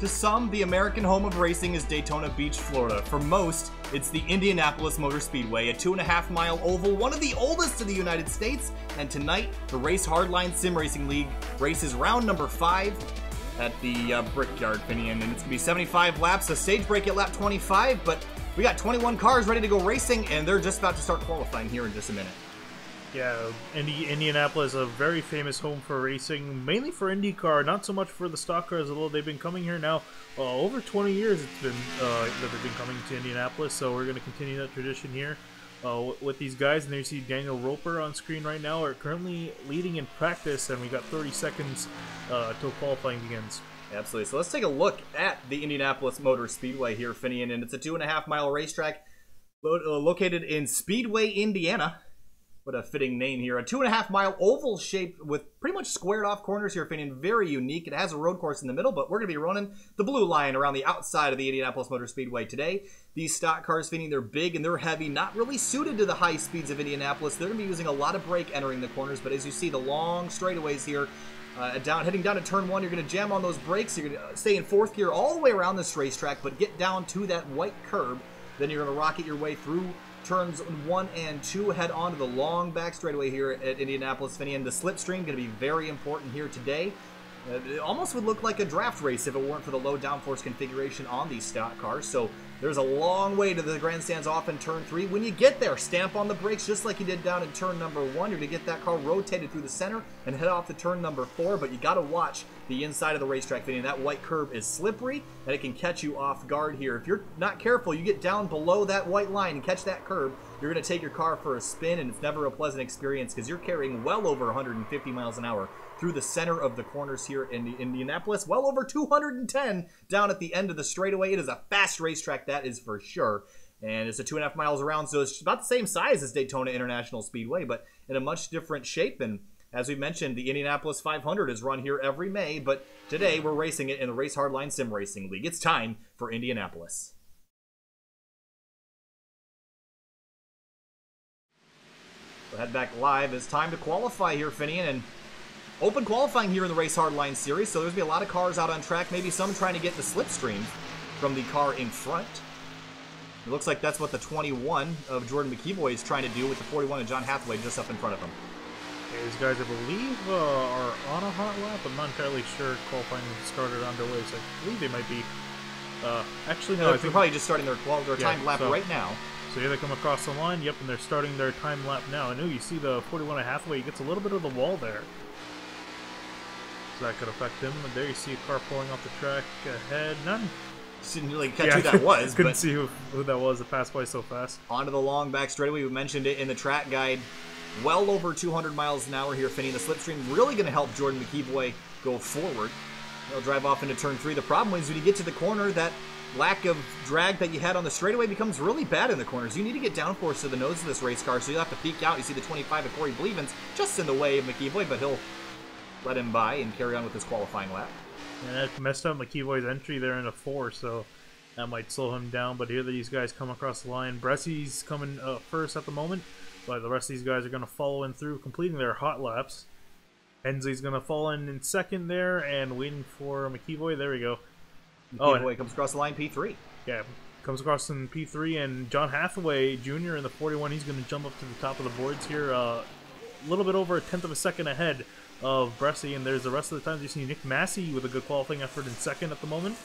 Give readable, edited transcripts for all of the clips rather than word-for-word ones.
To some, the American home of racing is Daytona Beach, Florida. For most, it's the Indianapolis Motor Speedway, a 2.5-mile oval, one of the oldest in the United States. And tonight, the Race Hardline Sim Racing League races round number 5 at the Brickyard, Finian. And it's going to be 75 laps, a stage break at lap 25, but we got 21 cars ready to go racing, and they're just about to start qualifying here in just a minute. Yeah, Indianapolis, a very famous home for racing, mainly for IndyCar, not so much for the stock cars, although they've been coming here now over 20 years. It's been that they've been coming to Indianapolis, so we're going to continue that tradition here with these guys. And there you see Daniel Roper on screen right now, are currently leading in practice, and we got 30 seconds till qualifying begins. Absolutely. So let's take a look at the Indianapolis Motor Speedway here, Finian, and it's a 2.5-mile racetrack located in Speedway, Indiana. What a fitting name here. A 2.5-mile oval shape with pretty much squared off corners here, Finian. Very unique. It has a road course in the middle, but we're going to be running the blue line around the outside of the Indianapolis Motor Speedway today. These stock cars, Finian, they're big and they're heavy, not really suited to the high speeds of Indianapolis. They're going to be using a lot of brake entering the corners, but as you see, the long straightaways here, heading down to turn 1, you're going to jam on those brakes. You're going to stay in 4th gear all the way around this racetrack, but get down to that white curb. Then you're going to rocket your way through turns 1 and 2, head on to the long back straightaway here at Indianapolis, Finian. The slipstream going to be very important here today. It almost would look like a draft race if it weren't for the low downforce configuration on these stock cars. So there's a long way to the grandstands off in turn 3. When you get there, stamp on the brakes just like you did down in turn number 1. You're going to get that car rotated through the center and head off to turn number 4. But you got to watch the inside of the racetrack, Finian. That white curb is slippery and it can catch you off guard here. If you're not careful, you get down below that white line and catch that curb, you're going to take your car for a spin, and it's never a pleasant experience because you're carrying well over 150 miles an hour through the center of the corners here in Indianapolis. Well over 210 down at the end of the straightaway. It is a fast racetrack, that is for sure. And it's a 2.5 miles around, so it's about the same size as Daytona International Speedway, but in a much different shape. And as we mentioned, the Indianapolis 500 is run here every May, but today we're racing it in the Race Hardline Sim Racing League. It's time for Indianapolis. So head back live. It's time to qualify here, Finian, and open qualifying here in the Race Hardline Series, so there's going to be a lot of cars out on track, maybe some trying to get the slipstream from the car in front. It looks like that's what the 21 of Jordan McEvoy is trying to do with the 41 of John Hathaway just up in front of him. Okay, these guys, I believe, are on a hot lap. I'm not entirely sure. Qualifying started underway, so I believe they might be. Actually, no, I think they're probably just starting their timed lap right now. So here they come across the line. Yep, and they're starting their time lap now. I know you see the 41 of Hathaway. He gets a little bit of the wall there. So that could affect him. And there you see a car pulling off the track ahead. None. Didn't really catch who that was. Couldn't see who that was. It passed by so fast. Onto the long back straightaway. We mentioned it in the track guide. Well over 200 miles an hour here, Finian. The slipstream really going to help Jordan McEvoy go forward. He'll drive off into turn 3. The problem is when you get to the corner, that lack of drag that you had on the straightaway becomes really bad in the corners. You need to get downforce to the nose of this race car, so you'll have to peek out. You see the 25 of Corey Blevins just in the way of McEvoy, but he'll let him by and carry on with his qualifying lap. And that messed up McEvoy's entry there in a 4, so that might slow him down. But here these guys come across the line. Bressy's coming first at the moment, but the rest of these guys are going to follow in through, completing their hot laps. Hensley's going to fall in second there and waiting for McEvoy. There we go. McEvoy comes across the line, P3. Yeah, comes across in P3, and John Hathaway Jr. in the 41, he's going to jump up to the top of the boards here, a little bit over 1/10 of a second ahead of Bressy, and there's the rest of the times you see Nick Massey with a good qualifying effort in second at the moment.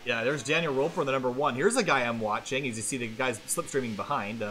Yeah, there's Daniel Roper in the number 1. Here's a guy I'm watching, as you see the guys slipstreaming behind.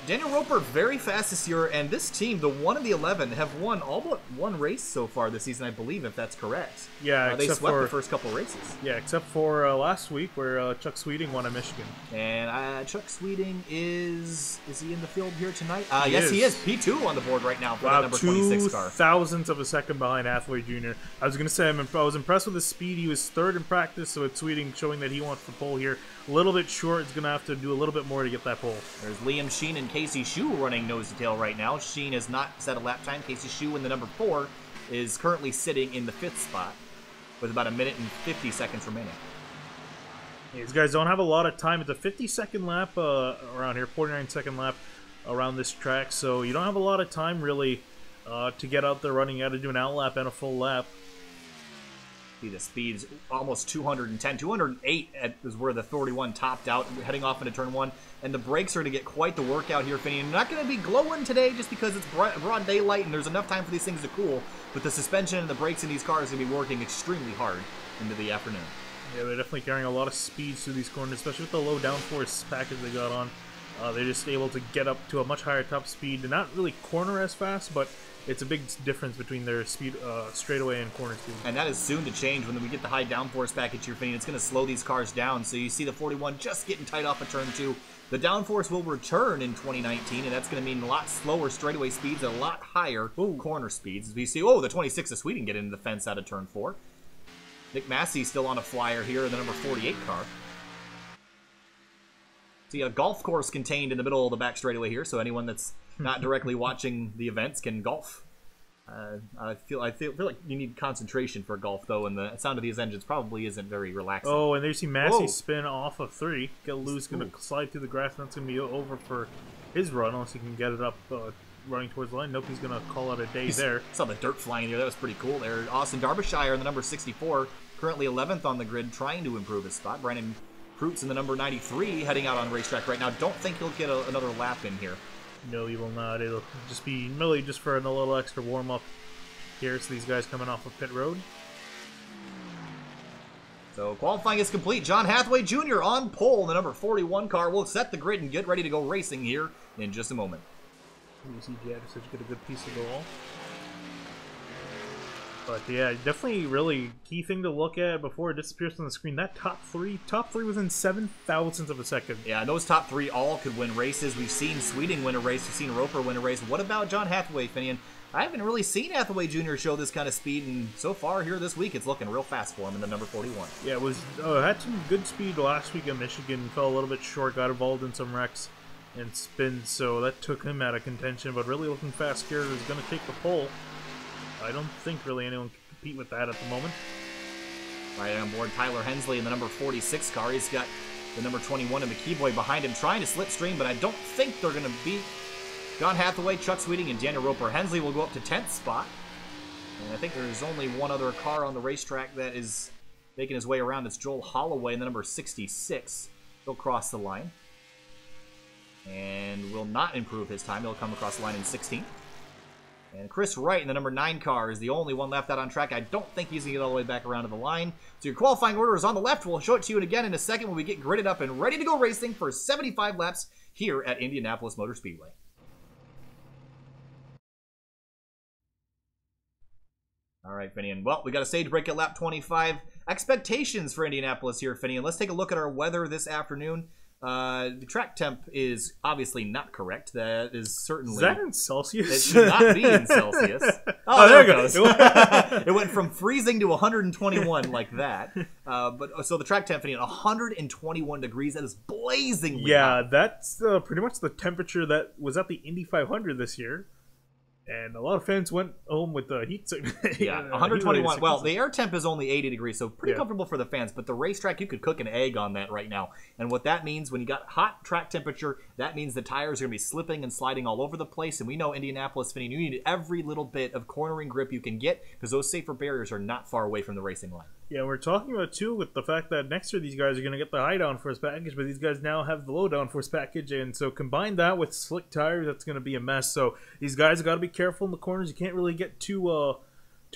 Daniel Roper, very fast this year, and this team, the 1 and the 11, have won all but one race so far this season, I believe, if that's correct. Yeah, they swept the first couple races. Yeah, except for last week where Chuck Sweeting won at Michigan. And Chuck Sweeting is he in the field here tonight? Yes, he is. P2 on the board right now for the number 26 car. 0.02 of a second behind Hathaway Jr. I was going to say, I was impressed with his speed. He was third in practice, so it's Sweeting showing that he wants the pole here. A little bit short. He's going to have to do a little bit more to get that pole. There's Liam Sheen and Casey Shue running nose to tail right now. Sheen has not set a lap time. Casey Shue in the number 4 is currently sitting in the 5th spot with about 1 minute and 50 seconds remaining. These guys don't have a lot of time. It's a 50-second lap around here, 49-second lap around this track, so you don't have a lot of time really to get out there running. You got to do an out lap and a full lap. See the speeds almost 210, 208 is where the 41 topped out, heading off into turn 1. And the brakes are going to get quite the workout here, Finney. And not going to be glowing today just because it's broad daylight and there's enough time for these things to cool. But the suspension and the brakes in these cars are going to be working extremely hard into the afternoon. Yeah, they're definitely carrying a lot of speed through these corners, especially with the low downforce package they got on. They're just able to get up to a much higher top speed. They're not really corner as fast, but it's a big difference between their speed straightaway and corner speed. And that is soon to change when we get the high downforce package here, Finney. It's going to slow these cars down. So you see the 41 just getting tight off of turn 2. The downforce will return in 2019, and that's going to mean a lot slower straightaway speeds and a lot higher corner speeds. As we see, the 26 of Sweden get into the fence out of turn 4. Nick Massey still on a flyer here in the number 48 car. See a golf course contained in the middle of the back straightaway here, so anyone that's not directly watching the events can golf. I feel like you need concentration for golf, though, and the sound of these engines probably isn't very relaxing. Oh, and there's Massey spin off of 3. Get loose, going to slide through the grass, and that's going to be over for his run, unless he can get it up running towards the line. Nope, he's going to call it a day there. Saw the dirt flying there. That was pretty cool there. Austin Derbyshire in the number 64, currently 11th on the grid, trying to improve his spot. Brandon Prutz in the number 93, heading out on racetrack right now. Don't think he'll get another lap in here. No, he will not. It'll just be really just for a little extra warm-up here. So these guys coming off of pit road. So qualifying is complete. John Hathaway Jr. on pole in the number 41 car. We'll set the grid and get ready to go racing here in just a moment. You see Jadisich get a good piece of the wall. But yeah, definitely really key thing to look at before it disappears from the screen. That top three within 7,000ths of a second. Yeah, and those top 3 all could win races. We've seen Sweeting win a race. We've seen Roper win a race. What about John Hathaway, Finian? I haven't really seen Hathaway Jr. show this kind of speed, and so far here this week, it's looking real fast for him in the number 41. Yeah, it was had some good speed last week at Michigan. Fell a little bit short, got involved in some wrecks and spins, so that took him out of contention. But really looking fast here is going to take the pole. I don't think really anyone can compete with that at the moment. Right on board, Tyler Hensley in the number 46 car. He's got the number 21 and McKeeboy behind him trying to slipstream, but I don't think they're going to beat John Hathaway, Chuck Sweeting, and Daniel Roper. Hensley will go up to 10th spot. And I think there's only one other car on the racetrack that is making his way around. It's Joel Holloway in the number 66. He'll cross the line. And will not improve his time. He'll come across the line in 16th. And Chris Wright in the number 9 car is the only one left out on track. I don't think he's going to get all the way back around to the line. So your qualifying order is on the left. We'll show it to you again in a second when we get gridded up and ready to go racing for 75 laps here at Indianapolis Motor Speedway. All right, Finian. Well, we got a stage break at lap 25. Expectations for Indianapolis here, Finian. Let's take a look at our weather this afternoon. The track temp is obviously not correct. That is certainly... Is that in Celsius? It should not be in Celsius. Oh, there it goes. It went from freezing to 121 like that. So the track temp, 121 degrees. That is blazingly hot. That's pretty much the temperature that was at the Indy 500 this year. And a lot of fans went home with the heat sickness. Yeah, 121. Well, the air temp is only 80 degrees, so pretty comfortable for the fans. But the racetrack, you could cook an egg on that right now. And what that means, when you got hot track temperature, that means the tires are going to be slipping and sliding all over the place. And we know Indianapolis, Finney, you need every little bit of cornering grip you can get because those safer barriers are not far away from the racing line. Yeah, we're talking about, too, with the fact that next year these guys are going to get the high downforce package, but these guys now have the low downforce package, and so combine that with slick tires, that's going to be a mess. So these guys have got to be careful in the corners. You can't really get too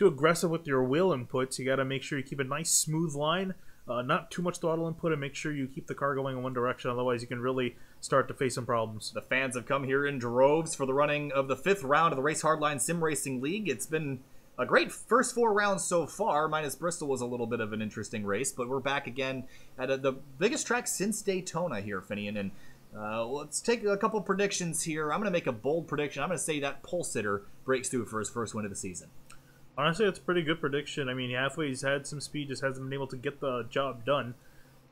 aggressive with your wheel inputs. You got to make sure you keep a nice, smooth line, not too much throttle input, and make sure you keep the car going in one direction. Otherwise, you can really start to face some problems. The fans have come here in droves for the running of the 5th round of the Race Hardline Sim Racing League. It's been a great first 4 rounds so far, minus Bristol was a little bit of an interesting race, but we're back again at the biggest track since Daytona here, Finian, and let's take a couple predictions here. I'm going to make a bold prediction. I'm going to say that pole sitter breaks through for his first win of the season. Honestly, that's a pretty good prediction. I mean, Hathaway's had some speed, just hasn't been able to get the job done.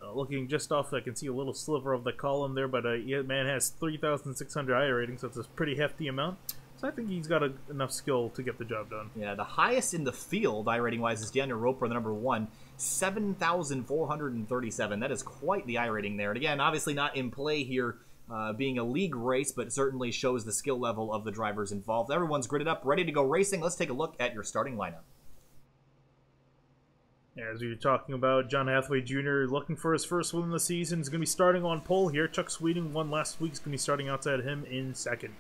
Looking just off, I can see a little sliver of the column there, but man has 3,600 iRating, so it's a pretty hefty amount. So I think he's got enough skill to get the job done. Yeah, the highest in the field, iRating-wise, is Daniel Roper, the number 1, 7,437. That is quite the iRating there. And again, obviously not in play here, being a league race, but it certainly shows the skill level of the drivers involved. Everyone's gridded up, ready to go racing. Let's take a look at your starting lineup. As we were talking about, John Hathaway Jr. looking for his first win of the season. Is going to be starting on pole here. Chuck Sweeting won last week. Is going to be starting outside him in second.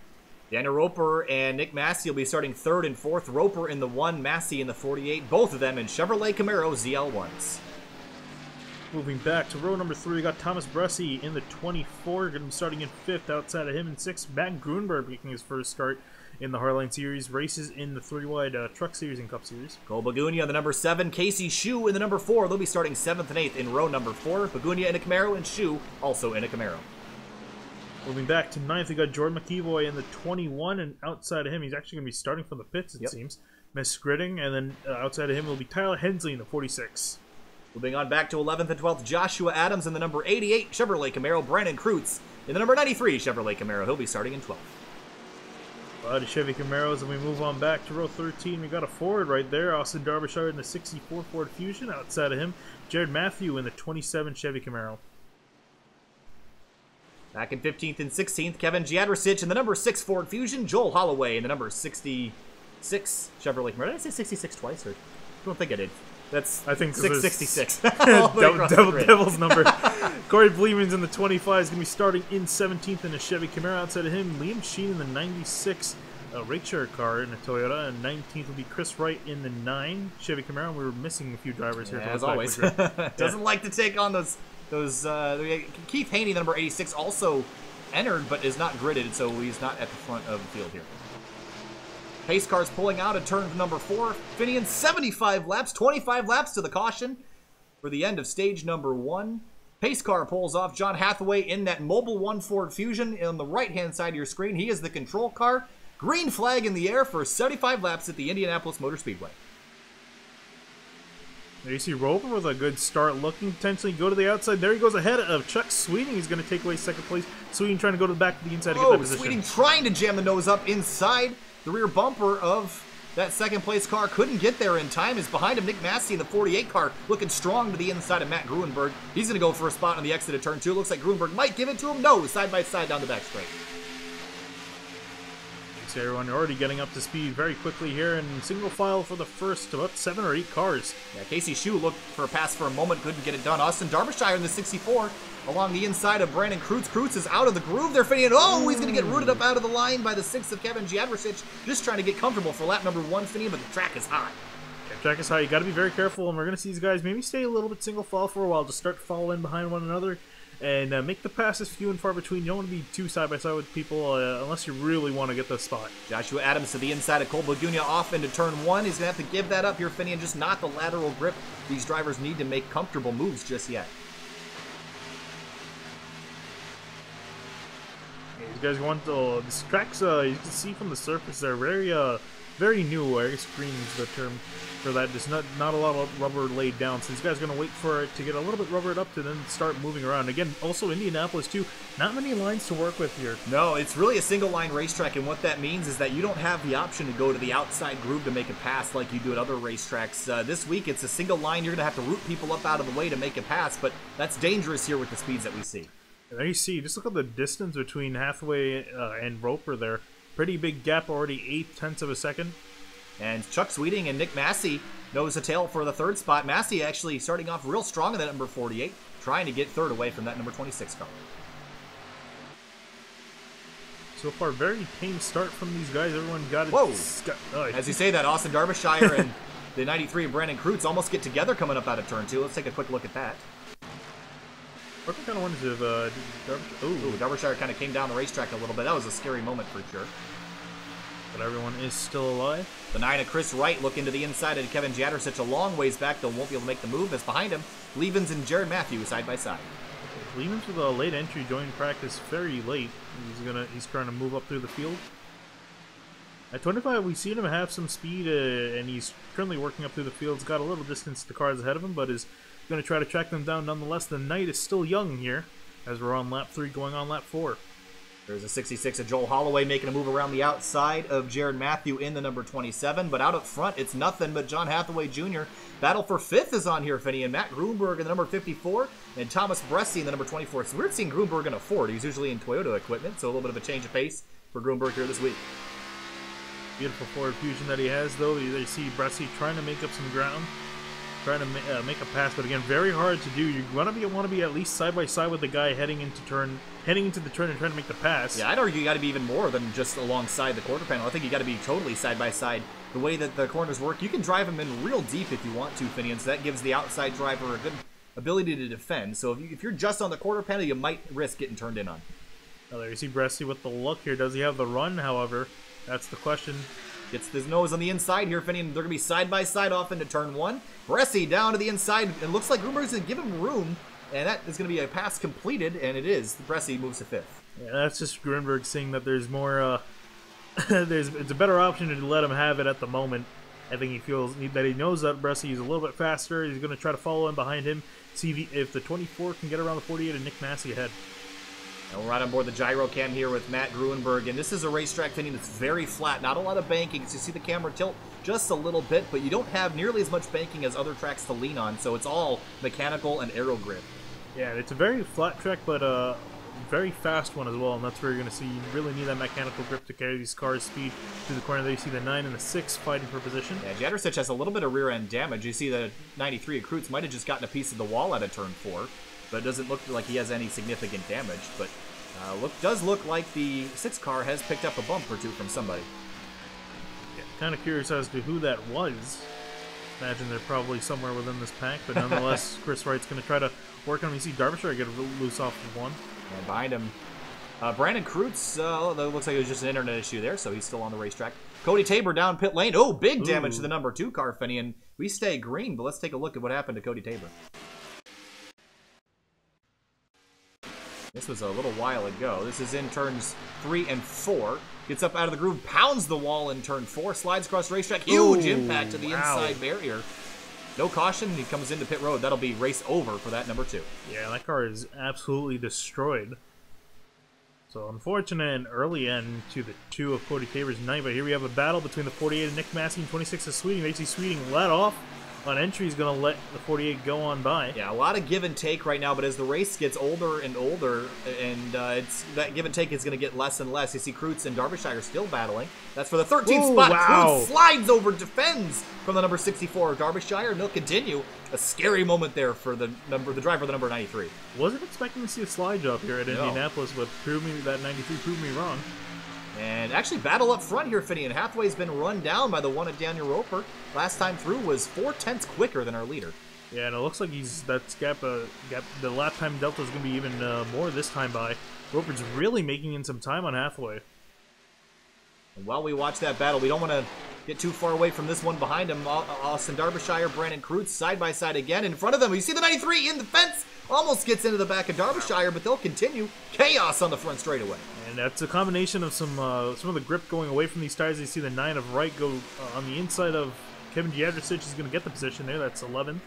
Daniel Roper and Nick Massey will be starting third and fourth. Roper in the 1, Massey in the 48. Both of them in Chevrolet Camaro ZL1s. Moving back to row number 3, we got Thomas Bressi in the 24. Going to be starting in fifth. Outside of him in sixth, Matt Grunberg making his first start in the Hardline Series. Races in the 3-wide Truck Series and Cup Series. Cole Bagunia, the number 7. Casey Shue in the number 4. They'll be starting 7th and 8th in row number 4. Bagunia in a Camaro and Shue also in a Camaro. Moving back to 9th, we got Jordan McEvoy in the 21, and outside of him, he's actually going to be starting from the pits, it seems. Miss Gritting, and then outside of him will be Tyler Hensley in the 46. Moving on back to 11th and 12th, Joshua Adams in the number 88 Chevrolet Camaro. Brandon Kreutz in the number 93 Chevrolet Camaro. He'll be starting in 12th. The Chevy Camaros, and we move on back to row 13. We got a Ford right there. Austin Derbyshire in the 64 Ford Fusion. Outside of him, Jared Matthew in the 27 Chevy Camaro. Back in 15th and 16th, Kevin Jadrosich in the number 6 Ford Fusion. Joel Holloway in the number 66 Chevrolet Camaro. Did I say 66 twice? Or I don't think I did. I think 666. Devil's number. Corey Bleeman's in the 25 is going to be starting in 17th in a Chevy Camaro. Outside of him, Liam Sheen in the 96 Rakeshare car in a Toyota. And 19th will be Chris Wright in the 9 Chevy Camaro. And we were missing a few drivers here. As always. Doesn't like to take on those Keith Haney, the number 86, also entered but is not gridded, so he's not at the front of the field here. Pace cars pulling out at turn number 4. Finian 75 laps, 25 laps to the caution for the end of stage number 1. Pace car pulls off. John Hathaway in that Mobile 1 Ford Fusion on the right-hand side of your screen. He is the control car. Green flag in the air for 75 laps at the Indianapolis Motor Speedway. There you see Roper with a good start, looking potentially go to the outside. There he goes ahead of Chuck Sweeting. He's going to take away second place. Sweeting trying to go to the back of the inside to get that position. Sweeting trying to jam the nose up inside the rear bumper of that second place car. Couldn't get there in time. Is behind him Nick Massey in the 48 car, looking strong to the inside of Matt Gruenberg. He's going to go for a spot on the exit of turn 2. Looks like Gruenberg might give it to him. No, side by side down the back straight. See everyone already getting up to speed very quickly here in single file for the first about 7 or 8 cars. Yeah, Casey Shue looked for a pass for a moment, couldn't get it done. Austin Derbyshire in the 64 along the inside of Brandon Kreutz. Kreutz is out of the groove. They're fitting it. Oh, he's going to get rooted up out of the line by the 6 of Kevin Jadrosich. Just trying to get comfortable for lap number 1, Finian, but the track is high. Yeah, track is high. You got to be very careful, and we're going to see these guys maybe stay a little bit single file for a while, just start following behind one another. And make the passes few and far between. You don't want to be too side-by-side with people unless you really want to get the spot. Joshua Adams to the inside of Cole Bagunia off into turn 1. He's going to have to give that up here, Finian. Just not the lateral grip these drivers need to make comfortable moves just yet. These guys want to... This track's, you can see from the surface, they're very new. I guess green is the term for that. There's not a lot of rubber laid down, so these guys are going to wait for it to get a little bit rubbered up to then start moving around. Again, also Indianapolis too, not many lines to work with here. No, it's really a single line racetrack, and what that means is that you don't have the option to go to the outside groove to make a pass like you do at other racetracks. This week it's a single line. You're going to have to root people up out of the way to make a pass, but that's dangerous here with the speeds that we see. And there you see, just look at the distance between Hathaway and Roper there. Pretty big gap already, 0.8 of a second. And Chuck Sweeting and Nick Massey nose to tail for the third spot. Massey actually starting off real strong in that number 48, trying to get third away from that number 26 car. So far, very tame start from these guys. Everyone got it. Whoa! As you say that, Austin Derbyshire and the 93 of Brandon Kreutz almost get together coming up out of turn 2. Let's take a quick look at that. I kind of wonders if Derbyshire kind of came down the racetrack a little bit. That was a scary moment for sure. But everyone is still alive. The 9 of Chris Wright looking to the inside of Kevin Jadrosich a long ways back, though won't be able to make the move. As behind him, Levens and Jared Matthews side by side. Levens with a late entry, joined practice very late. He's trying to move up through the field. At 25, we've seen him have some speed, and he's currently working up through the field. He's got a little distance to the cars ahead of him, but is going to try to track them down nonetheless. The night is still young here, as we're on lap 3 going on lap 4. There's a 66 of Joel Holloway making a move around the outside of Jared Matthew in the number 27, but out up front, it's nothing but John Hathaway Jr. Battle for 5th is on here, Finney, and Matt Gruenberg in the number 54, and Thomas Bressi in the number 24. It's weird seeing Gruenberg in a Ford. He's usually in Toyota equipment, so a little bit of a change of pace for Gruenberg here this week. Beautiful Ford Fusion that he has, though. You see Bressi trying to make up some ground. trying to make a pass, but again, very hard to do. You want to be at least side by side with the guy heading into the turn and trying to make the pass. Yeah, I'd argue you got to be even more than just alongside the quarter panel. I think you got to be totally side by side. The way that the corners work, you can drive them in real deep if you want to, Finian. So that gives the outside driver a good ability to defend. So if you're just on the quarter panel, you might risk getting turned in on. Oh, there you see Bresci with the look here. Does he have the run? However, that's the question. Gets his nose on the inside here, Finian. They're going to be side by side off into turn 1. Bresci down to the inside. It looks like Grunberg's going to give him room, and that is going to be a pass completed, and it is. Bresci moves to 5th. Yeah, that's just Grunberg seeing that there's more, it's a better option to let him have it at the moment. I think he feels that he knows that Bresci is a little bit faster. He's going to try to follow in behind him, see if the 24 can get around the 48 and Nick Massey ahead. And we're right on board the gyro cam here with Matt Gruenberg, and this is a racetrack, Finian, that's very flat. Not a lot of banking, so you see the camera tilt just a little bit, but you don't have nearly as much banking as other tracks to lean on, so it's all mechanical and aero grip. Yeah, it's a very flat track, but very fast one as well, and that's where you're going to see you really need that mechanical grip to carry these cars' speed through the corner. There you see the 9 and the 6 fighting for position. Yeah, Jadricic has a little bit of rear-end damage. You see the 93 of Kreutz might have just gotten a piece of the wall out of turn 4, but it doesn't look like he has any significant damage. But does look like the 6 car has picked up a bump or two from somebody. Yeah, kind of curious as to who that was. Imagine they're probably somewhere within this pack, but nonetheless, Chris Wright's going to try to work on him. You see Derbyshire get loose off of one. And behind him, Brandon Kreutz, that looks like it was just an internet issue there, so he's still on the racetrack. Cody Tabor down pit lane. Oh, big damage to the number 2 car, Finian. We stay green, but let's take a look at what happened to Cody Tabor. This was a little while ago. This is in turns 3 and 4. Gets up out of the groove, pounds the wall in turn 4, slides across the racetrack. Huge impact to the inside barrier. No caution. He comes into pit road. That'll be race over for that number 2. Yeah, that car is absolutely destroyed. So unfortunate and early end to the 2 of Cody Tabor's night. But here we have a battle between the 48 and Nick Massey and 26 of Sweeting. They see Sweeting let off on entry. He's going to let the 48 go on by. Yeah, a lot of give and take right now, but as the race gets older and older, and that give and take is going to get less and less. You see Kreutz and Derbyshire still battling. That's for the 13th spot. Wow. Kreutz slides over, defends from the number 64 of Derbyshire, and they'll continue. A scary moment there for the driver of the number 93. Wasn't expecting to see a slide job here at Indianapolis, but that 93 proved me wrong. And actually, battle up front here, Finian. Hathaway's been run down by the one at Daniel Roper. Last time through was 4/10 quicker than our leader. Yeah, and it looks like that's gap. The lap time delta is going to be even more this time by. Roper's really making in some time on Hathaway. And while we watch that battle, we don't want to get too far away from this one behind him. Austin Derbyshire, Brandon Kreutz side by side again. In front of them, you see the 93 in the fence. Almost gets into the back of Derbyshire, but they'll continue. Chaos on the front straightaway. And that's a combination of some of the grip going away from these tires. You see the 9 of Wright go on the inside of Kevin Jadricic. Is going to get the position there. That's 11th.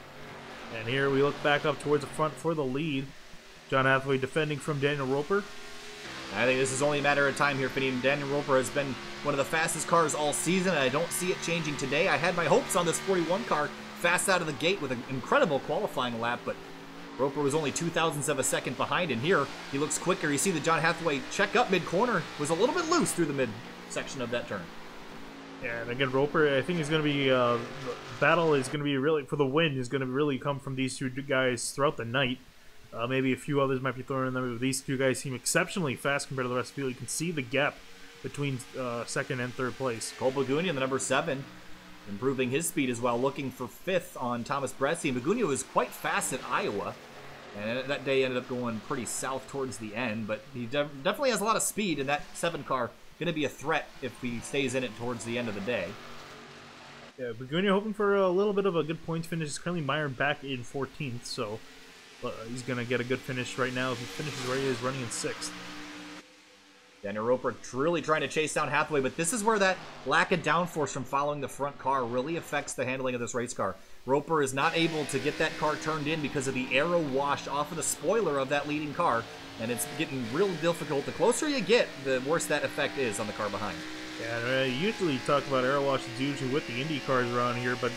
And here we look back up towards the front for the lead. John Hathaway defending from Daniel Roper. I think this is only a matter of time here, Finian. Daniel Roper has been one of the fastest cars all season, and I don't see it changing today. I had my hopes on this 41 car fast out of the gate with an incredible qualifying lap, but Roper was only 0.02 of a second behind, and here he looks quicker. You see the John Hathaway check up mid-corner was a little bit loose through the mid-section of that turn. Yeah, and again, Roper, I think is going to be, the battle is going to be really, for the win, is going to really come from these 2 guys throughout the night. Maybe a few others might be thrown in there, but these 2 guys seem exceptionally fast compared to the rest of the field. You can see the gap between 2nd and 3rd place. Cole Bagunian, the number 7, improving his speed as well, looking for 5th on Thomas Bresci. And Bagunian was quite fast at Iowa, and that day ended up going pretty south towards the end, but he definitely has a lot of speed, and that 7 car going to be a threat if he stays in it towards the end of the day. Yeah, Bagunian hoping for a little bit of a good points finish. Is currently mired back in 14th, so he's going to get a good finish right now. If he finishes where he is, running in 6th. Daniel Roper really trying to chase down Hathaway, but this is where that lack of downforce from following the front car really affects the handling of this race car. Roper is not able to get that car turned in because of the aero wash off of the spoiler of that leading car, and it's getting real difficult. The closer you get, the worse that effect is on the car behind. Yeah, usually talk about aero wash is usually with the Indy cars around here, but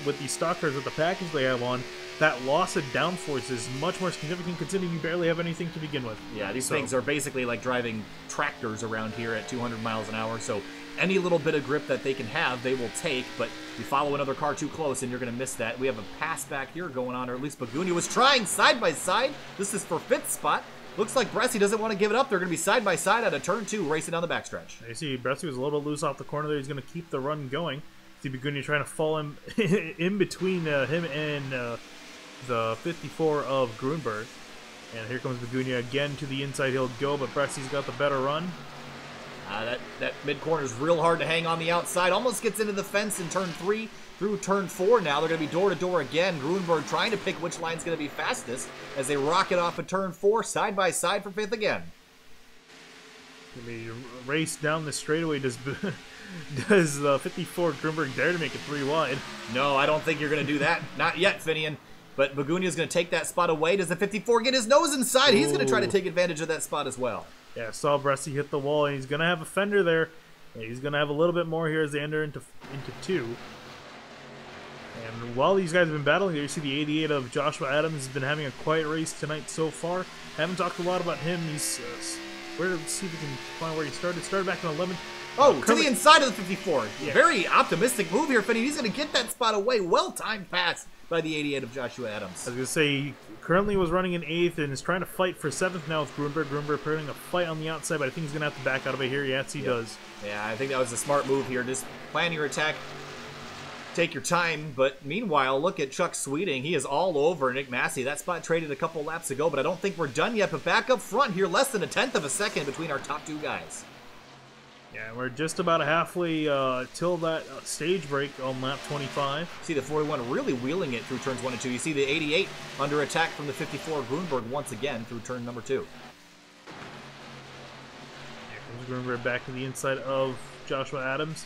with these stock cars, with the package they have on, that loss of downforce is much more significant considering you barely have anything to begin with. Yeah, these things are basically like driving tractors around here at 200 miles an hour, so any little bit of grip that they can have, they will take, but you follow another car too close and you're going to miss that. We have a pass back here going on, or at least Bagunia was trying side by side. This is for 5th spot. Looks like Bresci doesn't want to give it up. They're going to be side by side out of turn 2, racing down the backstretch. You see, Bresci was a little loose off the corner there. He's going to keep the run going. See Bagunia trying to fall in between him and the 54 of Grunberg. And here comes Bagunia again to the inside. He'll go, but Bresci's got the better run. That mid-corner is real hard to hang on the outside. Almost gets into the fence in turn 3 through turn 4 now. They're going to be door-to-door again. Grunberg trying to pick which line's going to be fastest as they rocket off of turn 4, side by side for 5th again. Going to be race down the straightaway. Does the 54 Grunberg dare to make it 3 wide? No, I don't think you're going to do that. Not yet, Finian. But Bagunia's going to take that spot away. Does the 54 get his nose inside? He's going to try to take advantage of that spot as well. Yeah, saw Bresci hit the wall, and he's going to have a fender there. Yeah, he's going to have a little bit more here as they enter into 2. And while these guys have been battling, you see the 88 of Joshua Adams has been having a quiet race tonight so far. Haven't talked a lot about him. He's let's see if we can find where he started. Started back in 11. Oh, to the inside of the 54. Yeah. Very optimistic move here, Finney. He's going to get that spot away. Well-timed pass by the 88 of Joshua Adams. I was going to say, he currently was running in 8th and is trying to fight for 7th now with Grunberg. Grunberg putting a fight on the outside, but I think he's going to have to back out of it here. Yes, he does. Yeah, I think that was a smart move here. Just plan your attack. Take your time, but meanwhile, look at Chuck Sweeting. He is all over Nick Massey. That spot traded a couple laps ago, but I don't think we're done yet. But back up front here, less than a 1/10 of a second between our top 2 guys. Yeah, we're just about halfway till that stage break on lap 25. See the 41 really wheeling it through turns 1 and 2. You see the 88 under attack from the 54 Grunberg once again through turn number 2. Here comes Grunberg back to the inside of Joshua Adams.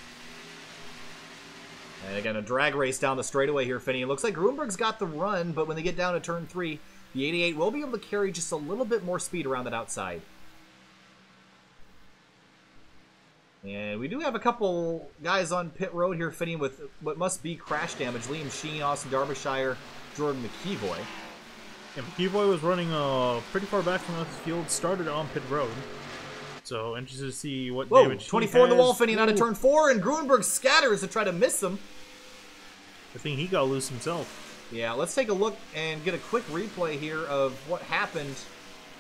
And again, a drag race down the straightaway here, Finney. It looks like Grunberg's got the run, but when they get down to turn 3, the 88 will be able to carry just a little bit more speed around that outside. And we do have a couple guys on pit road here, Finney, with what must be crash damage. Liam Sheen, Austin Derbyshire, Jordan McKeevoy. And McKeevoy was running pretty far back from the field, started on pit road. So, interested to see what damage 24 in the wall, Finney, out of turn 4, and Grunberg scatters to try to miss him. I think he got loose himself. Yeah, let's take a look and get a quick replay here of what happened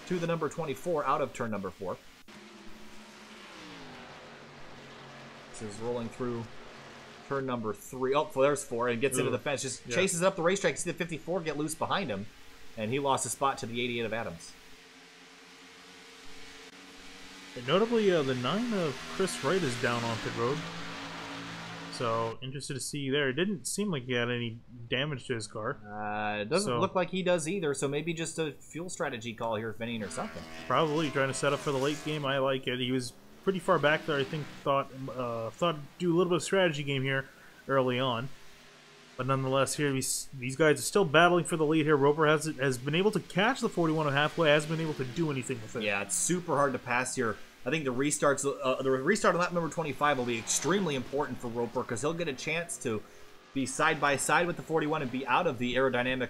to the number 24 out of turn number 4. This is rolling through turn number 3. Oh, there's 4, and gets into the fence. Just chases up the racetrack. You see the 54 get loose behind him, and he lost a spot to the 88 of Adams. And notably, the 9 of Chris Wright is down on pit road. So, interested to see there. It didn't seem like he had any damage to his car. It doesn't look like he does either, so maybe just a fuel strategy call here, Finney, or something. Probably trying to set up for the late game. I like it. He was pretty far back there. I think thought do a little bit of strategy game here early on. But nonetheless, here these guys are still battling for the lead here. Roper has been able to catch the 41 at halfway, hasn't been able to do anything with it. Yeah, it's super hard to pass here. I think the restart on lap number 25 will be extremely important for Roper because he'll get a chance to be side by side with the 41 and be out of the aerodynamic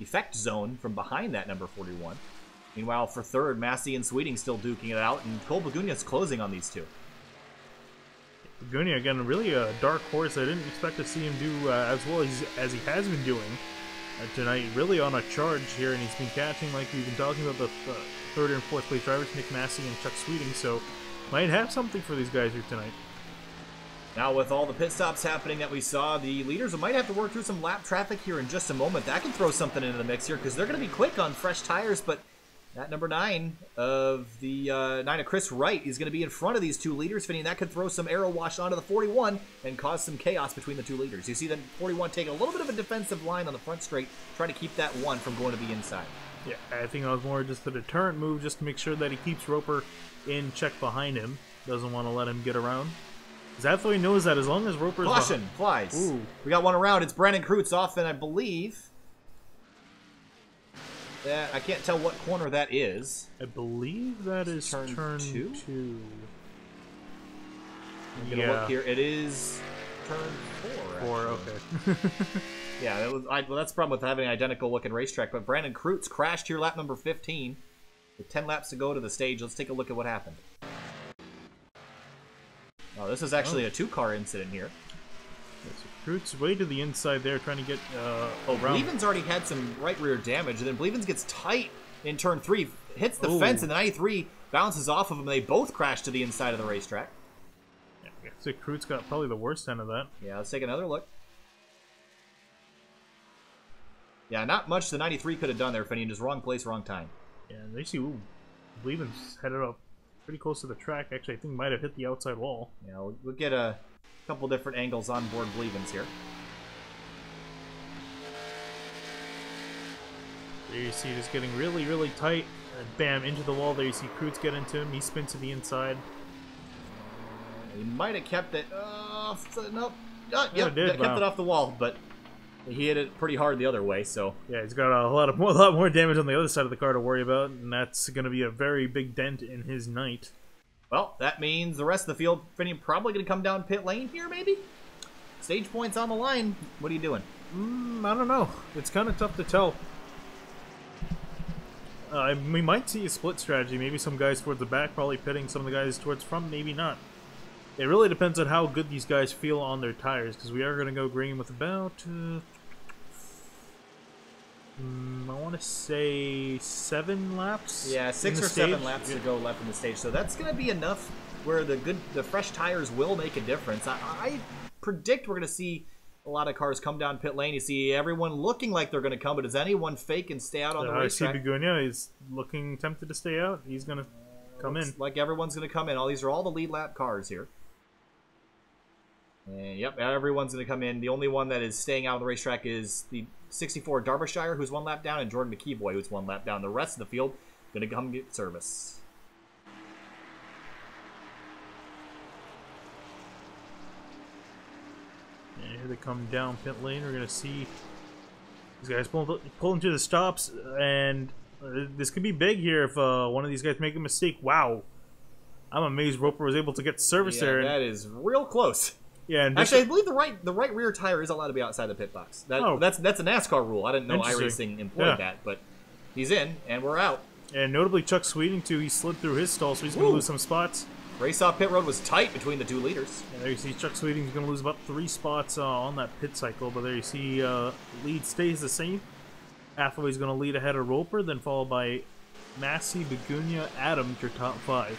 effect zone from behind that number 41. Meanwhile, for third, Massey and Sweeting still duking it out, and Cole Bagunia's closing on these two. Bagunia, again, really a dark horse. I didn't expect to see him do as well as he has been doing tonight. Really on a charge here, and he's been catching, like we've been talking about, the third and fourth place drivers, Nick Massey and Chuck Sweeting, so might have something for these guys here tonight. Now, with all the pit stops happening that we saw, the leaders might have to work through some lap traffic here in just a moment. That can throw something into the mix here, because they're going to be quick on fresh tires, but that number 9 of the 9 of Chris Wright is going to be in front of these two leaders, Finney, and that could throw some aero wash onto the 41 and cause some chaos between the two leaders. You see the 41 take a little bit of a defensive line on the front straight, trying to keep that 1 from going to the inside. Yeah, I think that was more just a deterrent move, just to make sure that he keeps Roper in check behind him. Doesn't want to let him get around. Zathaway knows that as long as Roper's caution flies. Ooh. We got one around. It's Brandon Kreutz off, and I believe that I can't tell what corner that is. I believe that is turn 2. I'm gonna look here. It is turn 4. Okay. Yeah, that was, well, that's the problem with having an identical looking racetrack. But Brandon Kreutz crashed here lap number 15. With 10 laps to go to the stage, let's take a look at what happened. Oh, this is actually a 2-car incident here. Roots way to the inside there, trying to get around. Bleeven's already had some right rear damage, and then Bleevens gets tight in turn 3, hits the fence, and the 93 bounces off of him. They both crash to the inside of the racetrack. Yeah, I think Roots got probably the worst end of that. Yeah, let's take another look. Yeah, not much the 93 could have done there, Finian. Just wrong place, wrong time. Yeah, and they see, Bleeven's headed up pretty close to the track. Actually, I think might have hit the outside wall. Yeah, we'll get a couple different angles on board Bleevens here. There you see just getting really, really tight. And bam, into the wall. There you see Kreutz get into him. He spins to the inside. He might have kept it. Nope. Kept Kept it off the wall, but he hit it pretty hard the other way. So yeah, he's got a lot more damage on the other side of the car to worry about, and that's going to be a very big dent in his night. Well, that means the rest of the field, Finian, probably going to come down pit lane here, maybe? Stage points on the line. What are you doing? I don't know. It's kind of tough to tell. We might see a split strategy. Maybe some guys towards the back probably pitting, some of the guys towards front, maybe not. It really depends on how good these guys feel on their tires, because we are going to go green with about, I want to say 7 laps? Yeah, 6 or 7 laps to go left in the stage. So that's going to be enough where the fresh tires will make a difference. I predict we're going to see a lot of cars come down pit lane. You see everyone looking like they're going to come, but does anyone fake and stay out on the racetrack? I see Begunia. He's looking tempted to stay out. He's going to come in. Like everyone's going to come in. These are all the lead lap cars here. And yep, everyone's going to come in. The only one that is staying out of the racetrack is the 64 Derbyshire, who's 1 lap down, and Jordan McKeeboy, who's 1 lap down. The rest of the field going to come get service. And here they come down pit lane. We're going to see these guys pulling to the stops, and this could be big here if one of these guys make a mistake. Wow. I'm amazed Roper was able to get service there. That is real close. Yeah, and actually, I believe the right rear tire is allowed to be outside the pit box. That's a NASCAR rule. I didn't know iRacing employed that, but he's in, and we're out. And notably, Chuck Sweeting, too, he slid through his stall, so he's going to lose some spots. Race off pit road was tight between the 2 leaders. And there you see Chuck Sweeting's going to lose about 3 spots on that pit cycle, but there you see lead stays the same. Hathaway's going to lead ahead of Roper, then followed by Massey, Begunia, Adams, your top 5.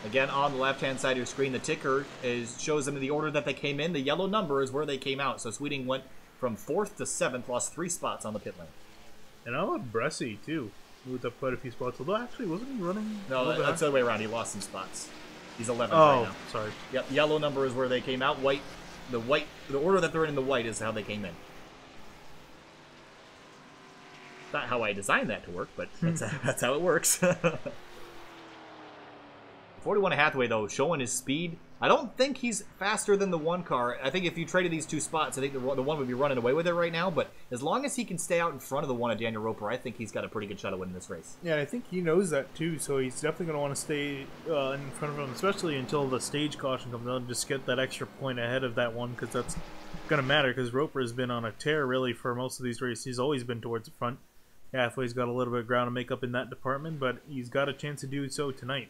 Again, on the left-hand side of your screen, the ticker shows them in the order that they came in. The yellow number is where they came out. So Sweeting went from 4th to 7th, lost 3 spots on the pit lane. And I love Bressy, too. Moved up quite a few spots. Although, actually, wasn't he running? No, that's the other way around. He lost some spots. He's 11th right now. Sorry. Yep, yellow number is where they came out. The order that they're in the white is how they came in. Not how I designed that to work, but that's how it works. 41 Hathaway, though, showing his speed. I don't think he's faster than the 1 car. I think if you traded these 2 spots, I think the 1 would be running away with it right now. But as long as he can stay out in front of the 1 of Daniel Roper, I think he's got a pretty good shot of winning this race. Yeah, I think he knows that, too. So he's definitely going to want to stay in front of him, especially until the stage caution comes out, and just get that extra point ahead of that 1, because that's going to matter, because Roper has been on a tear, really, for most of these races. He's always been towards the front. Hathaway's got a little bit of ground to make up in that department, but he's got a chance to do so tonight.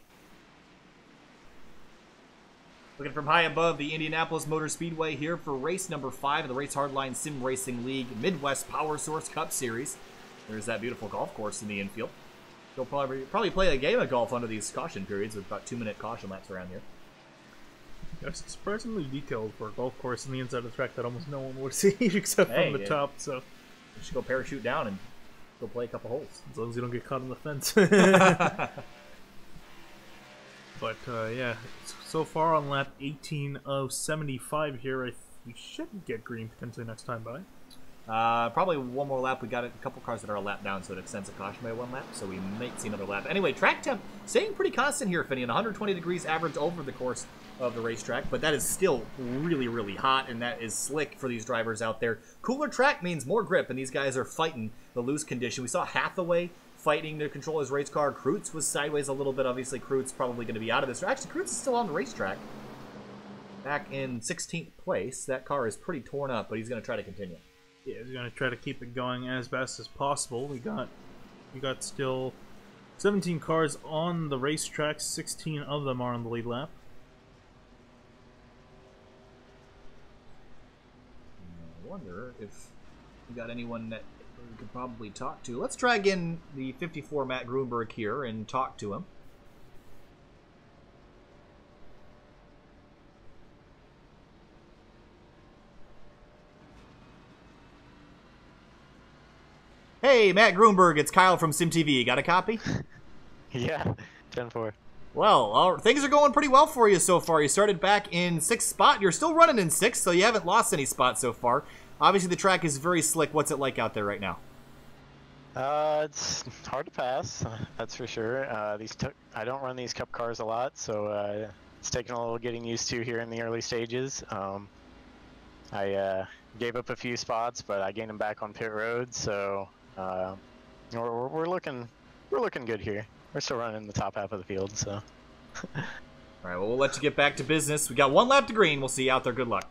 Looking from high above the Indianapolis Motor Speedway here for race number 5 of the Race Hardline Sim Racing League Midwest Powersource Cup Series. There's that beautiful golf course in the infield. You'll probably play a game of golf under these caution periods with about 2-minute caution laps around here. It's surprisingly detailed for a golf course in the inside of the track that almost no one would see except from the top. So you should go parachute down and go play a couple holes. As long as you don't get caught on the fence. But, yeah, so far on lap 18 of 75 here, we should get green potentially next time by. Probably 1 more lap. We got a couple cars that are a lap down, so it extends the caution by 1 lap, so we might see another lap. Anyway, track temp staying pretty constant here, Finian. 120 degrees average over the course of the racetrack, but that is still really, really hot, and that is slick for these drivers out there. Cooler track means more grip, and these guys are fighting the loose condition. We saw Hathaway fighting to control his race car. Kreutz was sideways a little bit. Obviously, Kreutz probably going to be out of this. Actually, Kreutz is still on the racetrack. Back in 16th place. That car is pretty torn up, but he's going to try to continue. Yeah, he's going to try to keep it going as best as possible. We got still 17 cars on the racetrack. 16 of them are on the lead lap. wonder if we got anyone that we could probably talk to. Let's drag in the 54 Matt Grunberg here and talk to him. Hey, Matt Grunberg, it's Kyle from SimTV. Got a copy? Yeah, 10-4. Well, things are going pretty well for you so far. You started back in 6th spot. You're still running in 6th, so you haven't lost any spots so far. Obviously, the track is very slick. What's it like out there right now? It's hard to pass, that's for sure. I don't run these cup cars a lot, so it's taken a little getting used to here in the early stages. I gave up a few spots, but I gained them back on pit road, so we're looking good here. We're still running in the top half of the field, so. All right, well, we'll let you get back to business. We got 1 lap to green. We'll see you out there. Good luck.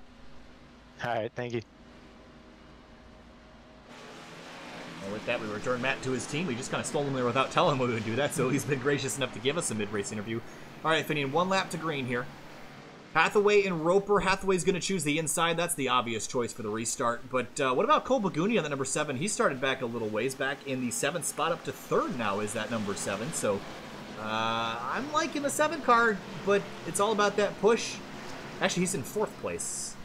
All right, thank you. And with that, we return Matt to his team. We just kind of stole him there without telling him we would do that, so he's been gracious enough to give us a mid-race interview. All right, Finian, 1 lap to green here. Hathaway and Roper. Hathaway's going to choose the inside. That's the obvious choice for the restart. But what about Cole Bagunia, the number 7? He started back a little ways, back in the 7th spot, up to 3rd now is that number 7. So I'm liking the 7 car, but it's all about that push. Actually, he's in 4th place.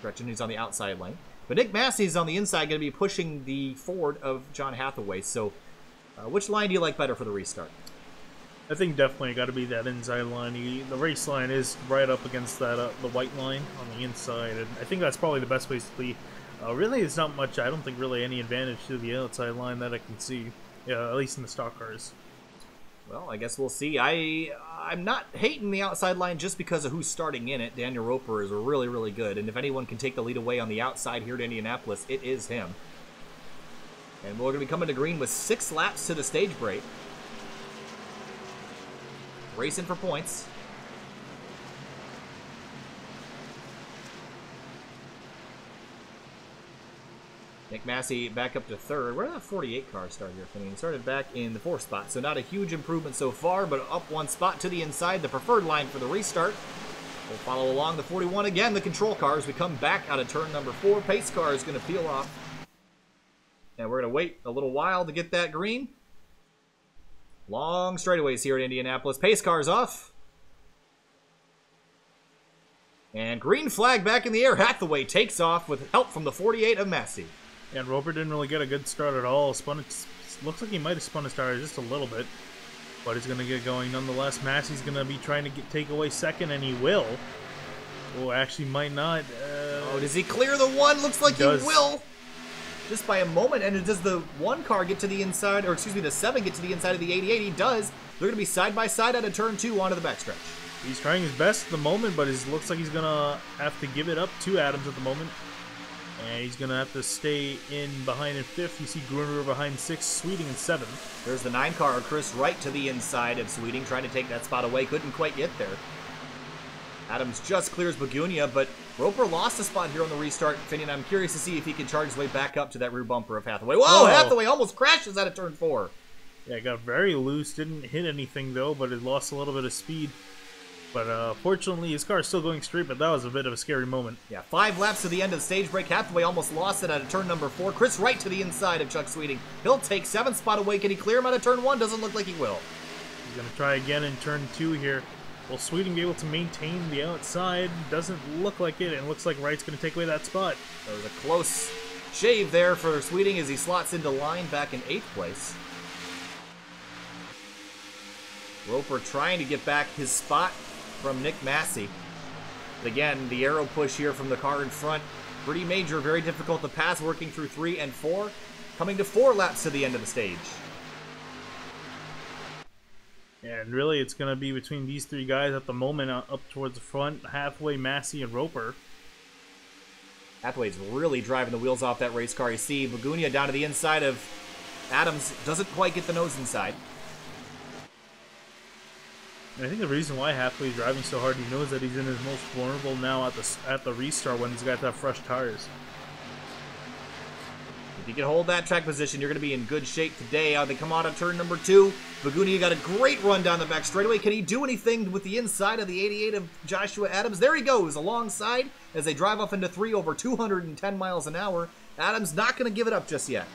Correction, he's on the outside lane. But Nick Massey's on the inside, going to be pushing the Ford of John Hathaway. So which line do you like better for the restart? I think definitely got to be that inside line. The race line is right up against that the white line on the inside, and I think that's probably the best place to be. Really, it's not much. I don't think really any advantage to the outside line that I can see, at least in the stock cars. Well, I guess we'll see. I'm not hating the outside line just because of who's starting in it. Daniel Roper is really, really good, and if anyone can take the lead away on the outside here to Indianapolis, it is him. And we're going to be coming to green with 6 laps to the stage break. Racing for points. Nick Massey back up to 3rd. Where did that 48 car start here? He started back in the 4th spot, so not a huge improvement so far, but up 1 spot to the inside, the preferred line for the restart. We'll follow along the 41 again, the control car, as we come back out of turn number 4. Pace car is going to peel off. And we're going to wait a little while to get that green. Long straightaways here at Indianapolis. Pace car's off. And green flag back in the air. Hathaway takes off with help from the 48 of Massey. And Roper didn't really get a good start at all. Looks like he might have spun his tire just a little bit. But he's going to get going nonetheless. Massey's going to be trying to take away 2nd, and he will. Oh, actually might not. Does he clear the 1? Looks like he will. Just by a moment. And does the 1 car get to the inside, or excuse me, the 7 get to the inside of the 88? He does. They're going to be side by side out of turn 2 onto the backstretch. He's trying his best at the moment, but it looks like he's going to have to give it up to Adams at the moment. And he's going to have to stay in behind in 5th. You see Gruner behind 6th, Sweeting in 7th. There's the 9 car, Chris Wright to the inside of Sweeting, trying to take that spot away. Couldn't quite get there. Adams just clears Bagunia, but Roper lost a spot here on the restart. Finian, I'm curious to see if he can charge his way back up to that rear bumper of Hathaway. Whoa, Hathaway almost crashes out of turn 4. Yeah, it got very loose. Didn't hit anything, though, but it lost a little bit of speed. But fortunately, his car is still going straight, but that was a bit of a scary moment. Yeah, 5 laps to the end of the stage break. Hathaway almost lost it out of turn number 4. Chris Wright to the inside of Chuck Sweeting. He'll take 7th spot away. Can he clear him out of turn 1? Doesn't look like he will. He's going to try again in turn 2 here. Will Sweeting be able to maintain the outside? Doesn't look like it, and looks like Wright's going to take away that spot. There was a close shave there for Sweeting as he slots into line back in 8th place. Roper trying to get back his spot from Nick Massey. But again, the aero push here from the car in front, pretty major, very difficult to pass, working through 3 and 4, coming to 4 laps to the end of the stage. And really, it's going to be between these 3 guys at the moment up towards the front, Hathaway, Massey, and Roper. Hathaway's really driving the wheels off that race car. You see Bagunia down to the inside of Adams, doesn't quite get the nose inside. And I think the reason why Hathaway's driving so hard, he knows that he's in his most vulnerable now at the restart when he's got to have fresh tires. you can hold that track position, you're going to be in good shape today. They come out of turn number 2. Bagunia got a great run down the back straightaway. Can he do anything with the inside of the 88 of Joshua Adams? There he goes, alongside as they drive off into 3 over 210 miles an hour. Adams not going to give it up just yet.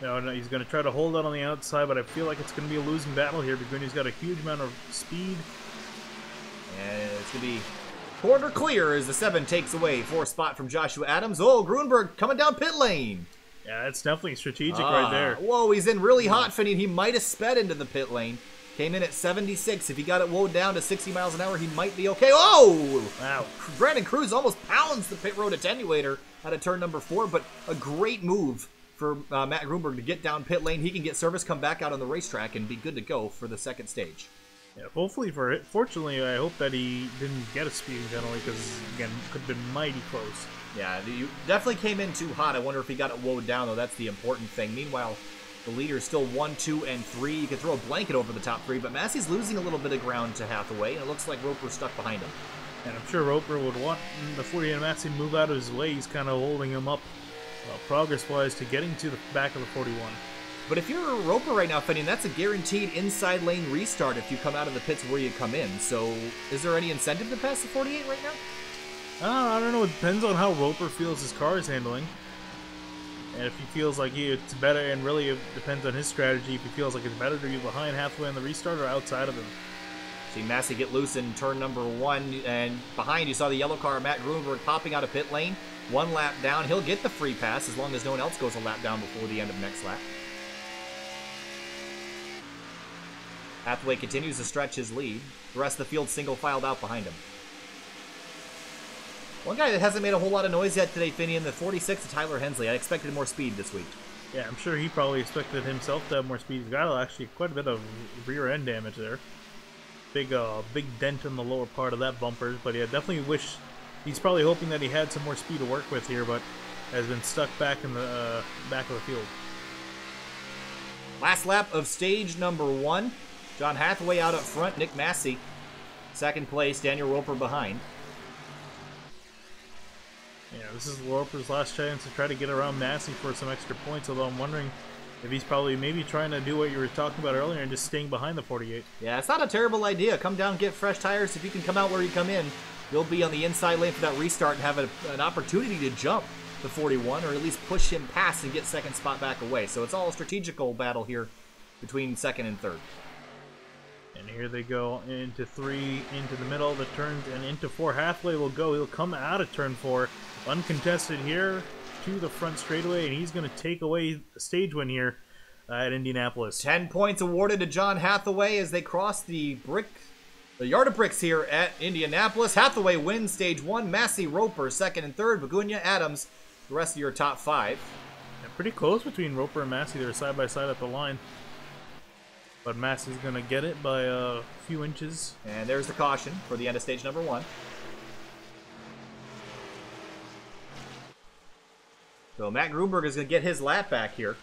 No, he's going to try to hold it on the outside, but I feel like it's going to be a losing battle here. Bagunia's got a huge amount of speed. And it's going to be quarter clear as the 7 takes away 4th spot from Joshua Adams. Oh, Grunberg coming down pit lane. Yeah, that's definitely strategic right there. Whoa, he's in really hot, Finney. He might have sped into the pit lane. Came in at 76. If he got it woed down to 60 miles an hour, he might be okay. Oh! Wow. Brandon Cruz almost pounds the pit road attenuator out of turn number 4, but a great move for Matt Grunberg to get down pit lane. He can get service, come back out on the racetrack, and be good to go for the 2nd stage. Yeah, hopefully for it. Fortunately, I hope that he didn't get a speeding penalty because, again, could have been mighty close. Yeah, you definitely came in too hot. I wonder if he got it woed down, though. That's the important thing. Meanwhile, the leader is still 1, 2, and 3. You could throw a blanket over the top 3, but Massey's losing a little bit of ground to Hathaway, and it looks like Roper's stuck behind him. And I'm sure Roper would want the 48 Massey to move out of his way. He's kind of holding him up progress-wise to getting to the back of the 41. But if you're a Roper right now, Fenny, that's a guaranteed inside lane restart if you come out of the pits where you come in. So is there any incentive to pass the 48 right now? I don't know. It depends on how Roper feels his car is handling. And if he feels like it's better, and really it depends on his strategy, if he feels like it's better to be behind Hathaway on the restart or outside of him. See Massey get loose in turn number 1, and behind you saw the yellow car, Matt Grunberg, popping out of pit lane. 1 lap down. He'll get the free pass as long as no one else goes a lap down before the end of next lap. Hathaway continues to stretch his lead. The rest of the field single filed out behind him. One guy that hasn't made a whole lot of noise yet today, Finney, in the 46 of Tyler Hensley. I expected more speed this week. Yeah, I'm sure he probably expected himself to have more speed. He's got actually quite a bit of rear end damage there. Big dent in the lower part of that bumper. But yeah, definitely wish. He's probably hoping that he had some more speed to work with here, but has been stuck back in the back of the field. Last lap of stage number 1. John Hathaway out up front. Nick Massey, 2nd place. Daniel Roper behind. Yeah, this is Roper's last chance to try to get around Massey for some extra points, although I'm wondering if he's probably maybe trying to do what you were talking about earlier and just staying behind the 48. Yeah, it's not a terrible idea. Come down, get fresh tires. If you can come out where you come in, you'll be on the inside lane for that restart and have an opportunity to jump the 41, or at least push him past and get 2nd spot back away. So it's all a strategical battle here between 2nd and 3rd. And here they go into 3, into the middle of the turns, and into 4. Hathaway will go. He'll come out of turn 4, uncontested here to the front straightaway, and he's going to take away the stage win here at Indianapolis. 10 points awarded to John Hathaway as they cross the yard of bricks here at Indianapolis. Hathaway wins stage 1. Massey, Roper 2nd and 3rd. Bagunia, Adams, the rest of your top 5. Yeah, pretty close between Roper and Massey. They're side by side at the line. But Massey's going to get it by a few inches. And there's the caution for the end of stage number 1. So Matt Grunberg is going to get his lap back here.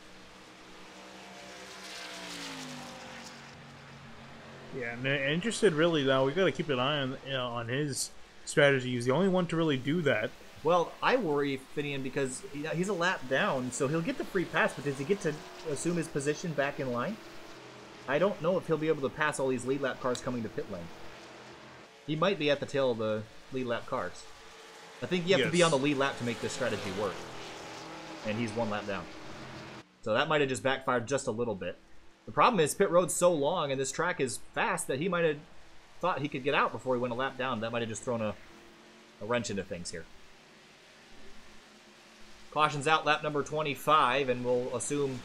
Yeah, and interested really now. We got to keep an eye on his strategy. He's the only one to really do that. Well, I worry, Finian, because he's a lap down, so he'll get the free pass, but does he get to assume his position back in line? I don't know if he'll be able to pass all these lead lap cars coming to pit lane. He might be at the tail of the lead lap cars. I think you have to be on the lead lap to make this strategy work. And he's 1 lap down. So that might have just backfired just a little bit. The problem is pit road's so long and this track is fast that he might have thought he could get out before he went a lap down. That might have just thrown a wrench into things here. Caution's out lap number 25, and we'll assume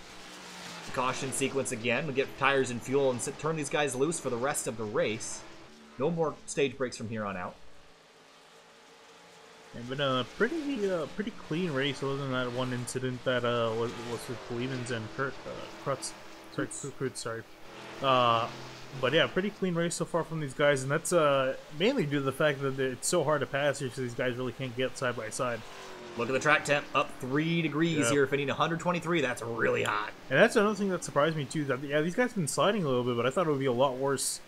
the caution sequence again. We'll get tires and fuel and turn these guys loose for the rest of the race. No more stage breaks from here on out. It's been a pretty clean race, other than that one incident that was with Polevins and Krutz. Sorry. But yeah, pretty clean race so far from these guys, and that's mainly due to the fact that it's so hard to pass here, so these guys really can't get side by side. Look at the track temp, up 3 degrees here. If I need 123, that's really hot. And that's another thing that surprised me too. That these guys have been sliding a little bit, but I thought it would be a lot worse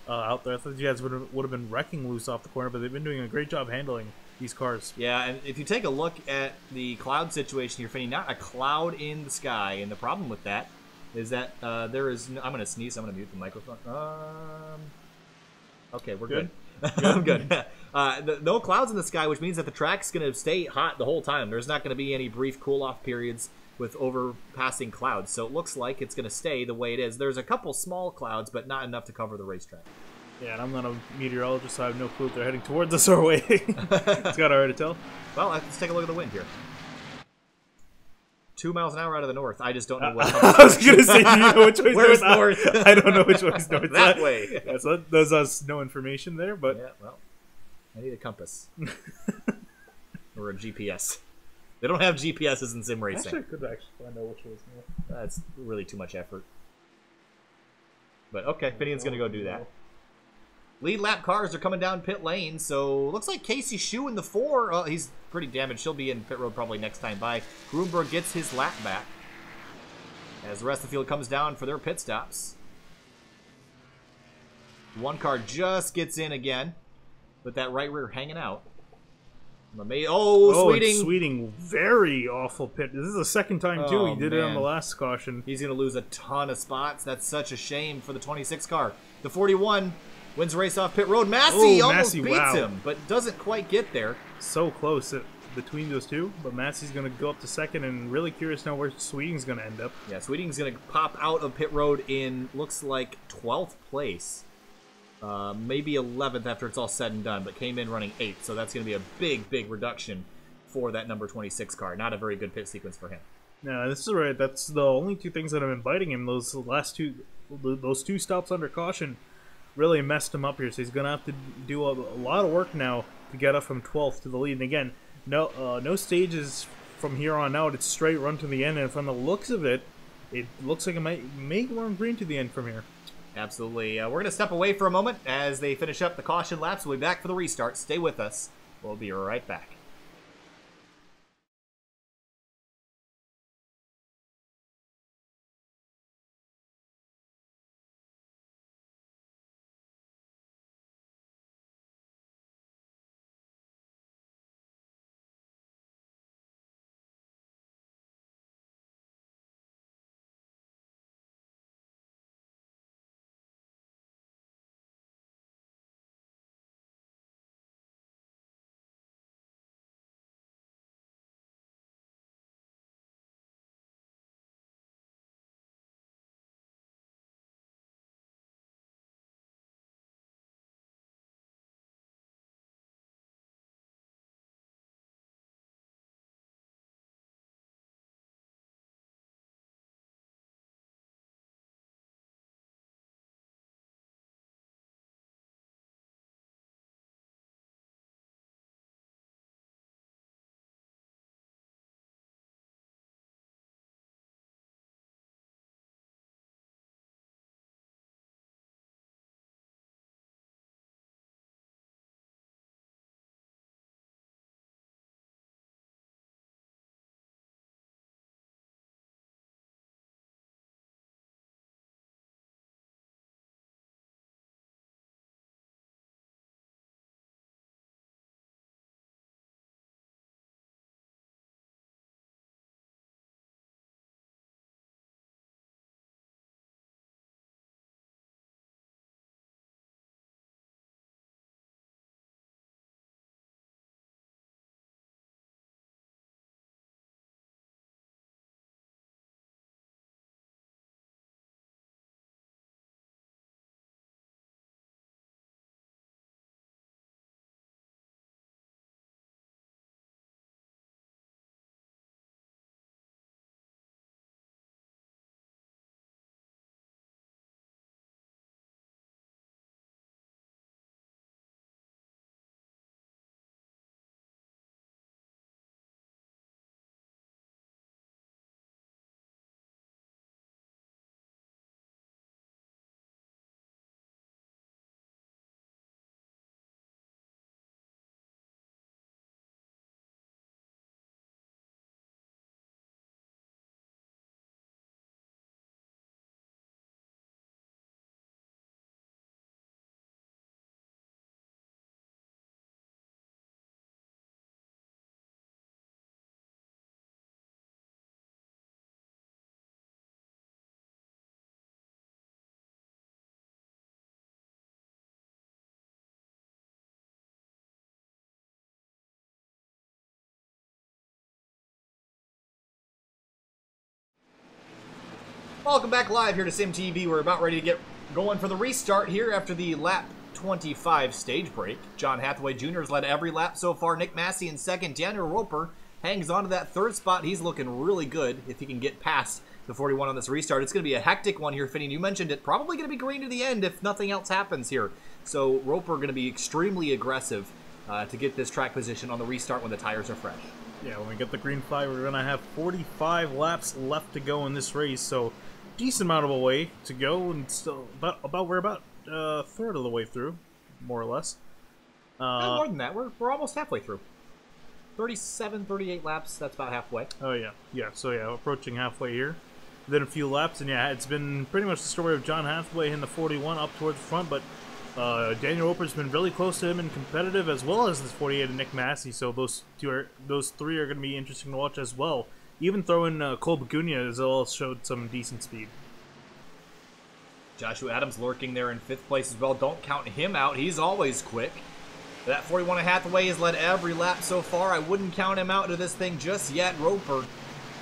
out there. I thought you guys would have been wrecking loose off the corner, but they've been doing a great job handling these cars. Yeah, and if you take a look at the cloud situation here, Finney, not a cloud in the sky, and the problem with that is that there is. I'm going to sneeze. I'm going to mute the microphone. Okay, we're good. I'm good. No clouds in the sky, which means that the track's going to stay hot the whole time. There's not going to be any brief cool-off periods with overpassing clouds, so it looks like it's going to stay the way it is. There's a couple small clouds, but not enough to cover the racetrack. Yeah, and I'm not a meteorologist, so I have no clue if they're heading towards us or away. It's kind of hard to tell. Well, let's take a look at the wind here. 2 miles an hour out of the north. I just don't know what. I was going to say, do you know which way's Where's north? I don't know which way's north. That way. That's there's us no information there, but yeah, well, I need a compass or a GPS. They don't have GPSs in sim racing. actually, I could actually find out which way's north. That's really too much effort. But okay, Finian's going to go do that. Lead lap cars are coming down pit lane, so looks like Casey Shue in the 4. Oh, he's pretty damaged. He'll be in pit road probably next time by. Grunberg gets his lap back as the rest of the field comes down for their pit stops. One car just gets in again with that right rear hanging out. Sweeting. Sweeting, very awful pit. This is the second time, too. He did it on the last caution. He's going to lose a ton of spots. That's such a shame for the 26 car. The 41 wins the race off pit road. Massey almost beats him, but doesn't quite get there. So close between those two, but Massey's going to go up to second, and really curious now where Sweeting's going to end up. Yeah, Sweeting's going to pop out of pit road in, looks like, 12th place. Maybe 11th after it's all said and done, but came in running 8th, so that's going to be a big, big reduction for that number 26 car. Not a very good pit sequence for him. No, this is right. That's the only two things that have been biting him. Those two stops under caution really messed him up here, so he's going to have to do a lot of work now to get up from 12th to the lead. And again, no stages from here on out. It's straight run to the end, and from the looks of it, it looks like it may run green to the end from here. Absolutely. We're going to step away for a moment as they finish up the caution laps. We'll be back for the restart. Stay with us. We'll be right back. Welcome back live here to SimTV. We're about ready to get going for the restart here after the lap 25 stage break. John Hathaway Jr. has led every lap so far. Nick Massey in second. Daniel Roper hangs on to that third spot. He's looking really good if he can get past the 41 on this restart. It's going to be a hectic one here, Finney. You mentioned it. Probably going to be green to the end if nothing else happens here. So Roper going to be extremely aggressive to get this track position on the restart when the tires are fresh. Yeah, when we get the green flag, we're going to have 45 laps left to go in this race. So decent amount of a way to go, and still we're about a third of the way through, more or less. No, more than that. We're almost halfway through. 37, 38 laps. That's about halfway. Oh yeah. So approaching halfway here. Then a few laps, and yeah, it's been pretty much the story of John Hathaway in the 41 up towards the front, but Daniel Roper's been really close to him and competitive, as well as this 48 and Nick Massey. So those three are going to be interesting to watch as well. Even throwing Cole Bagunia as well showed some decent speed. Joshua Adams lurking there in 5th place as well. Don't count him out. He's always quick. That 41 of Hathaway has led every lap so far. I wouldn't count him out to this thing just yet. Roper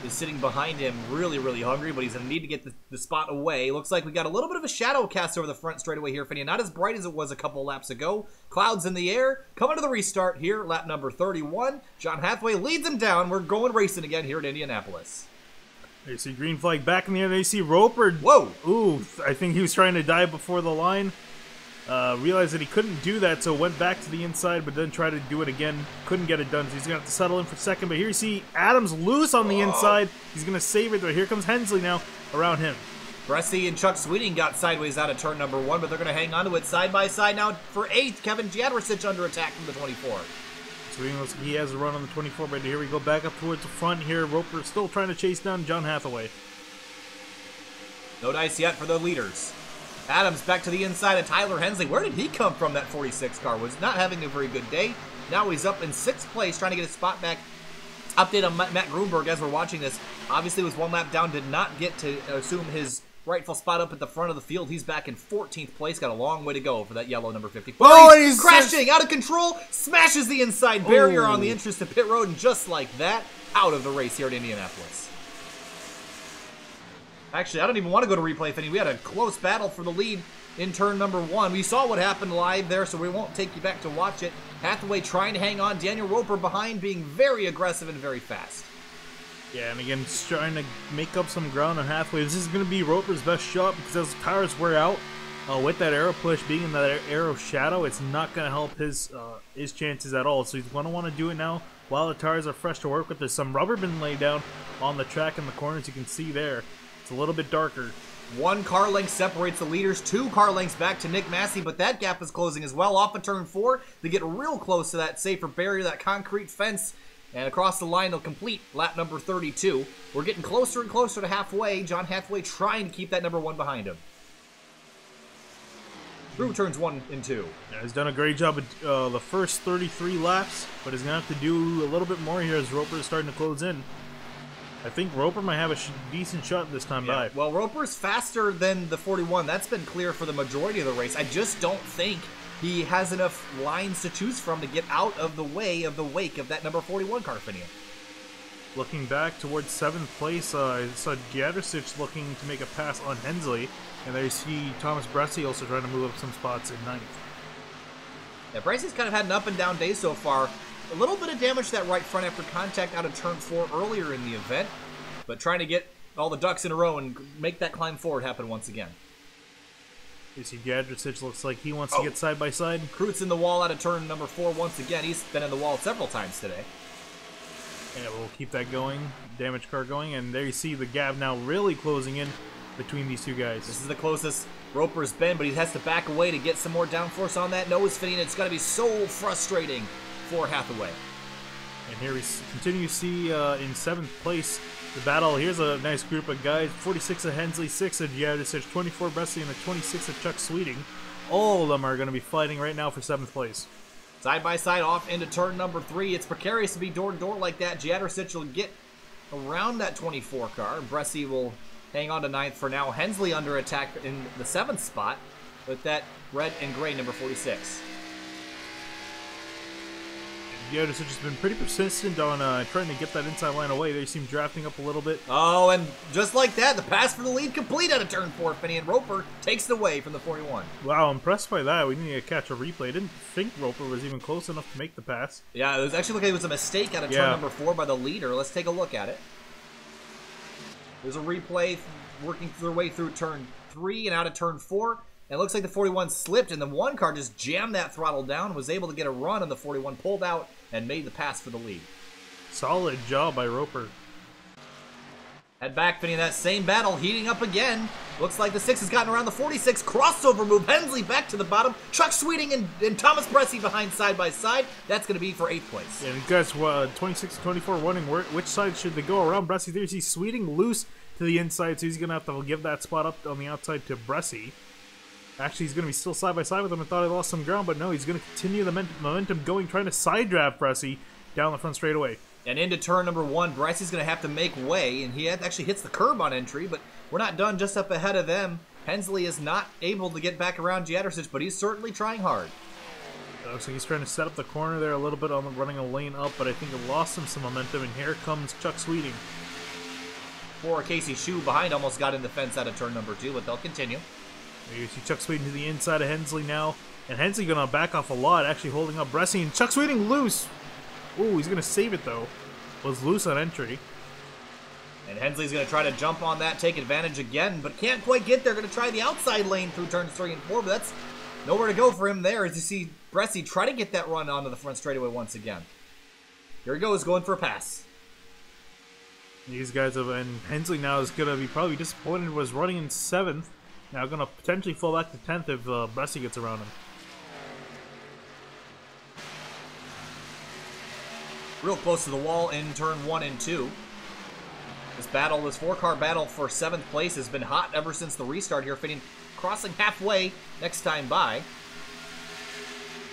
is sitting behind him, really, really hungry, but he's going to need to get the spot away. Looks like we got a little bit of a shadow cast over the front straightaway here, Finney. Not as bright as it was a couple laps ago. Clouds in the air. Coming to the restart here, lap number 31. John Hathaway leads him down. We're going racing again here at Indianapolis. There you see green flag back in the air. There you see Roper. Whoa! Ooh, I think he was trying to dive before the line. Realized that he couldn't do that, so went back to the inside, but then tried to do it again. Couldn't get it done, so he's going to have to settle in for second. But here you see Adams loose on the inside. He's going to save it, but here comes Hensley now around him. Bressy and Chuck Sweeting got sideways out of turn number 1, but they're going to hang on to it side by side now for 8th. Kevin Jadrosich under attack from the 24. Sweeting looks like he has a run on the 24, but here we go back up towards the front here. Roper still trying to chase down John Hathaway. No dice yet for the leaders. Adams back to the inside of Tyler Hensley. Where did he come from, that 46 car? Was not having a very good day. Now he's up in 6th place, trying to get his spot back. Update on Matt Grunberg as we're watching this. Obviously was 1 lap down, did not get to assume his rightful spot up at the front of the field. He's back in 14th place. Got a long way to go for that yellow number 54. Oh, he's crashing out of control. Smashes the inside barrier on the entrance to pit road, and just like that, out of the race here at Indianapolis. Actually, I don't even want to go to replay, Finney. We had a close battle for the lead in turn number 1. We saw what happened live there, so we won't take you back to watch it. Hathaway trying to hang on. Daniel Roper behind, being very aggressive and very fast. Yeah, and again, just trying to make up some ground on Hathaway. This is going to be Roper's best shot, because as the tires wear out, with that aero push being in that aero shadow, it's not going to help his chances at all. So he's going to want to do it now while the tires are fresh to work with. There's some rubber been laid down on the track in the corners, you can see there. It's a little bit darker. 1 car length separates the leaders, 2 car lengths back to Nick Massey, but that gap is closing as well. Off of turn 4, they get real close to that safer barrier, that concrete fence, and across the line they'll complete lap number 32. We're getting closer and closer to halfway. John Hathaway trying to keep that number 1 behind him. Through turns 1 and 2. Yeah, he's done a great job of the first 33 laps, but he's going to have to do a little bit more here as Roper is starting to close in. I think Roper might have a decent shot this time by. Well, Roper's faster than the 41. That's been clear for the majority of the race. I just don't think he has enough lines to choose from to get out of the way of the wake of that number 41 car, Finney. Looking back towards 7th place, I saw Jadrosich looking to make a pass on Hensley, and there you see Thomas Bressy also trying to move up some spots in 9th. Yeah, Bressy's kind of had an up and down day so far. A little bit of damage to that right front after contact out of turn 4 earlier in the event, but trying to get all the ducks in a row and make that climb forward happen once again. You see Jadrosich looks like he wants to get side by side. Kreutz in the wall out of turn number 4 once again. He's been in the wall several times today. Yeah, we'll keep that going, damage car going, and there you see the gap now really closing in between these two guys. This is the closest Roper's been, but he has to back away to get some more downforce on that nose, Finney, and it's going to be so frustrating for Hathaway. And here we continue to see in 7th place the battle. Here's a nice group of guys. 46 of Hensley, 6 of Jadrosich, 24 Bressy, and a 26 of Chuck Sweeting. All of them are going to be fighting right now for 7th place. Side by side off into turn number 3. It's precarious to be door to door like that. Jadrosich will get around that 24 car. Bressy will hang on to 9th for now. Hensley under attack in the 7th spot with that red and gray number 46. Yodas has just been pretty persistent on trying to get that inside line away. They seem drafting up a little bit. Oh, and just like that, the pass for the lead complete out of turn 4. Finney, and Roper takes it away from the 41. Wow, impressed by that. We need to catch a replay. I didn't think Roper was even close enough to make the pass. Yeah, it was actually looking like it was a mistake out of turn number 4 by the leader. Let's take a look at it. There's a replay working their way through turn 3 and out of turn 4. And it looks like the 41 slipped, and the 1 car just jammed that throttle down and was able to get a run, and the 41 pulled out and made the pass for the lead. Solid job by Roper. Head back, Finney, that same battle heating up again. Looks like the 6 has gotten around the 46. Crossover move. Hensley back to the bottom. Chuck Sweeting and Thomas Bressy behind side by side. That's going to be for 8th place. Yeah, and you guys, 26 and 24 running. Which side should they go around? Bressy there. You see Sweeting loose to the inside, so he's going to have to give that spot up on the outside to Bressy. Actually, he's going to be still side by side with him. I thought he lost some ground, but no, he's going to continue the momentum going, trying to side draft Bressy down the front straightaway. And into turn number 1, Bressy's going to have to make way, and he actually hits the curb on entry, but we're not done just up ahead of them. Hensley is not able to get back around Jadrsic, but he's certainly trying hard. It looks like he's trying to set up the corner there a little bit on running a lane up, but I think it lost him some momentum, and here comes Chuck Sweeting. Poor Casey Shue behind almost got in the fence out of turn number 2, but they'll continue. You see Chuck Sweeting to the inside of Hensley now, and Hensley going to back off a lot, actually holding up Bressy, and Chuck Sweeting loose. Ooh, he's going to save it though. Was loose on entry. And Hensley's going to try to jump on that, take advantage again, but can't quite get there. Going to try the outside lane through turns 3 and 4, but that's nowhere to go for him there as you see Bressy try to get that run onto the front straightaway once again. Here he goes, going for a pass. These guys have, and Hensley now is going to be probably disappointed, was running in 7th. Now going to potentially fall back to 10th if Bressy gets around him. Real close to the wall in turn 1 and 2. This 4-car battle for 7th place has been hot ever since the restart here, crossing halfway next time by.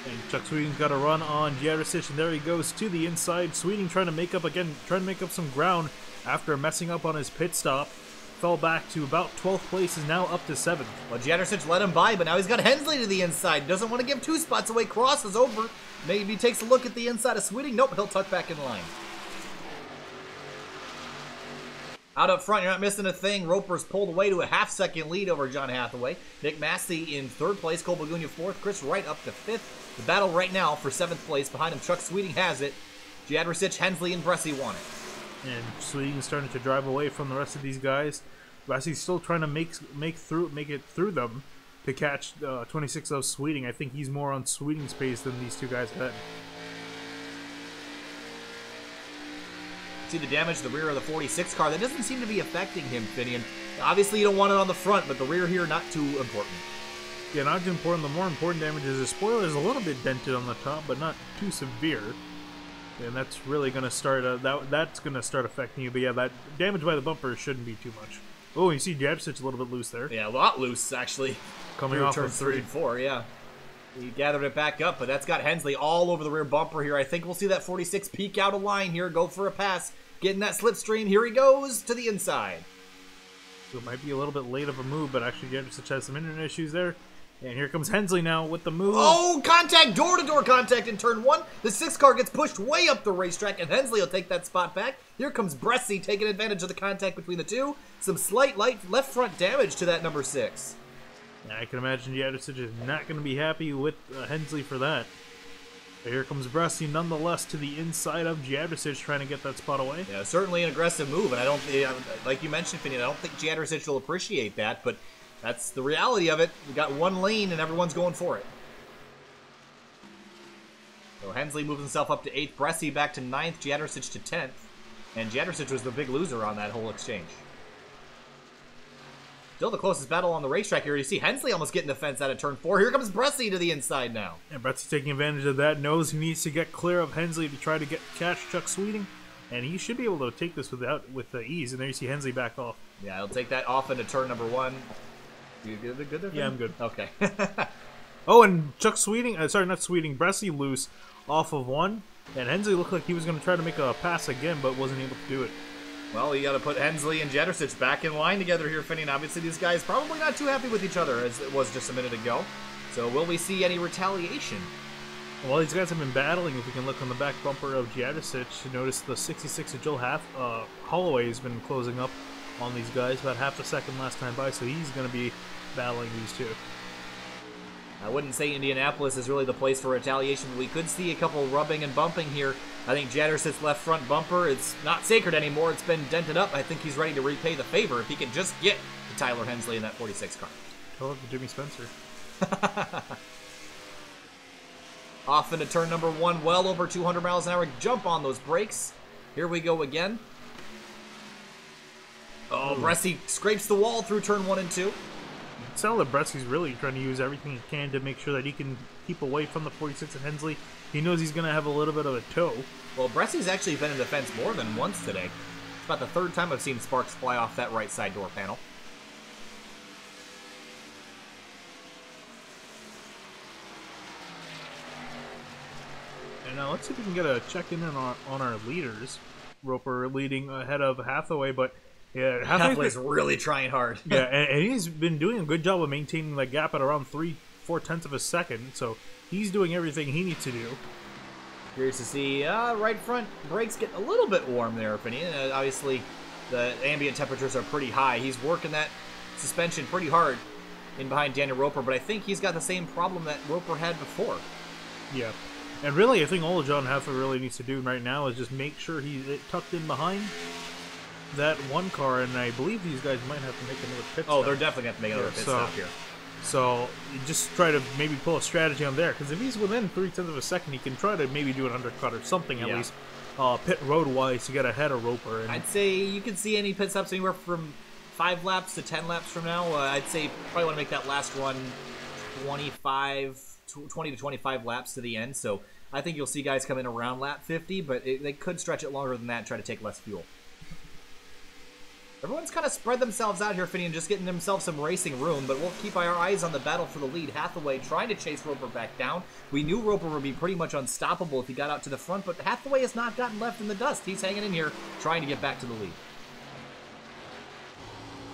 And Chuck Sweeting's got a run on Jadrsic, and there he goes to the inside. Sweeting trying to make up some ground after messing up on his pit stop. Fell back to about 12th place, is now up to 7th. Well, Jadrsic let him by, but now he's got Hensley to the inside. Doesn't want to give 2 spots away. Crosses over. Maybe takes a look at the inside of Sweeting. Nope, he'll tuck back in line. Out up front, you're not missing a thing. Roper's pulled away to a half-second lead over John Hathaway. Nick Massey in 3rd place. Cole Bagunia 4th. Chris Wright up to 5th. The battle right now for 7th place. Behind him, Chuck Sweeting has it. Jadrsic, Hensley, and Bressy want it. And Sweeting's starting to drive away from the rest of these guys. Bressy's still trying to make it through them to catch 26 of Sweeting. I think he's more on Sweeting's pace than these two guys ahead. See the damage to the rear of the 46 car. That doesn't seem to be affecting him, Finian. Obviously, you don't want it on the front, but the rear here, not too important. Yeah, not too important. The more important damage is the spoiler is a little bit dented on the top, but not too severe. And that's really going to start that's going to start affecting you. But yeah, that damage by the bumper shouldn't be too much. Oh, you see Jadrsic a little bit loose there. Yeah, a lot loose actually. Coming off turns 3 and 4, yeah. He gathered it back up, but that's got Hensley all over the rear bumper here. I think we'll see that 46 peek out of line here, go for a pass, getting that slipstream. Here he goes to the inside. So it might be a little bit late of a move, but actually Jadrsic has some internet issues there. And here comes Hensley now with the move. Oh, contact, door-to-door contact in turn 1. The 6 car gets pushed way up the racetrack, and Hensley will take that spot back. Here comes Bressy taking advantage of the contact between the two. Some slight left front damage to that number 6. I can imagine Jadrsic is not going to be happy with Hensley for that. But here comes Bressy nonetheless to the inside of Jadrsic trying to get that spot away. Yeah, certainly an aggressive move, and I don't, like you mentioned, Finney, I don't think Jadrsic will appreciate that, but that's the reality of it. We got one lane and everyone's going for it. So Hensley moves himself up to 8th, Bressy back to 9th, Jadrsic to 10th. And Jadrsic was the big loser on that whole exchange. Still the closest battle on the racetrack here. You see Hensley almost getting the fence out of turn 4. Here comes Bressy to the inside now. And Bressy taking advantage of that, knows he needs to get clear of Hensley to try to catch Chuck Sweeting. And he should be able to take this with ease. And there you see Hensley back off. Yeah, he'll take that off into turn number 1. You good there? Yeah, I'm good. Okay. Oh, and Chuck Sweeting, sorry, not Sweeting, Bressy loose off of 1. And Hensley looked like he was going to try to make a pass again, but wasn't able to do it. Well, you got to put Hensley and Jadrsic back in line together here, Finney. And obviously, these guys probably not too happy with each other as it was just a minute ago. So, will we see any retaliation? Well, these guys have been battling. If we can look on the back bumper of Jadicic, you notice the 66 of Joel Holloway has been closing up on these guys about half a second last time by, so he's going to be battling these two. I wouldn't say Indianapolis is really the place for retaliation. We could see a couple rubbing and bumping here. I think Jadicic's left front bumper, it's not sacred anymore. It's been dented up. I think he's ready to repay the favor if he can just get to Tyler Hensley in that 46 car. Tell it to Jimmy Spencer. Off into turn number 1, well over 200 miles an hour. Jump on those brakes. Here we go again. Oh, Bresci scrapes the wall through turn 1 and 2. It sounds like Bresci's really trying to use everything he can to make sure that he can keep away from the 46 of Hensley. He knows he's going to have a little bit of a tow. Well, Bresci's actually been in the fence more than once today. It's about the third time I've seen sparks fly off that right side door panel. And now let's see if we can get a check-in on our leaders. Roper leading ahead of Hathaway, but yeah, Hathaway's really trying hard. Yeah, and he's been doing a good job of maintaining that gap at around 3/4 tenths of a second, so he's doing everything he needs to do. Curious to see, right front brakes get a little bit warm there, Finian. Obviously, the ambient temperatures are pretty high. He's working that suspension pretty hard in behind Daniel Roper, but I think he's got the same problem that Roper had before. Yeah. And really, I think all John Hathaway really needs to do right now is just make sure he's tucked in behind that one car, and I believe these guys might have to make another pit stop. Oh, they're definitely going to make another pit stop here. So just try to maybe pull a strategy on there, because if he's within 0.3 of a second, he can try to maybe do an undercut or something at least, pit road-wise to get ahead of Roper. And I'd say you could see any pit stops anywhere from 5 laps to 10 laps from now. I'd say probably want to make that last run 20 to 25 laps to the end, so I think you'll see guys come in around lap 50, but they could stretch it longer than that and try to take less fuel. Everyone's kind of spread themselves out here, Finian, just getting themselves some racing room, but we'll keep our eyes on the battle for the lead. Hathaway trying to chase Roper back down. We knew Roper would be pretty much unstoppable if he got out to the front, but Hathaway has not gotten left in the dust. He's hanging in here, trying to get back to the lead.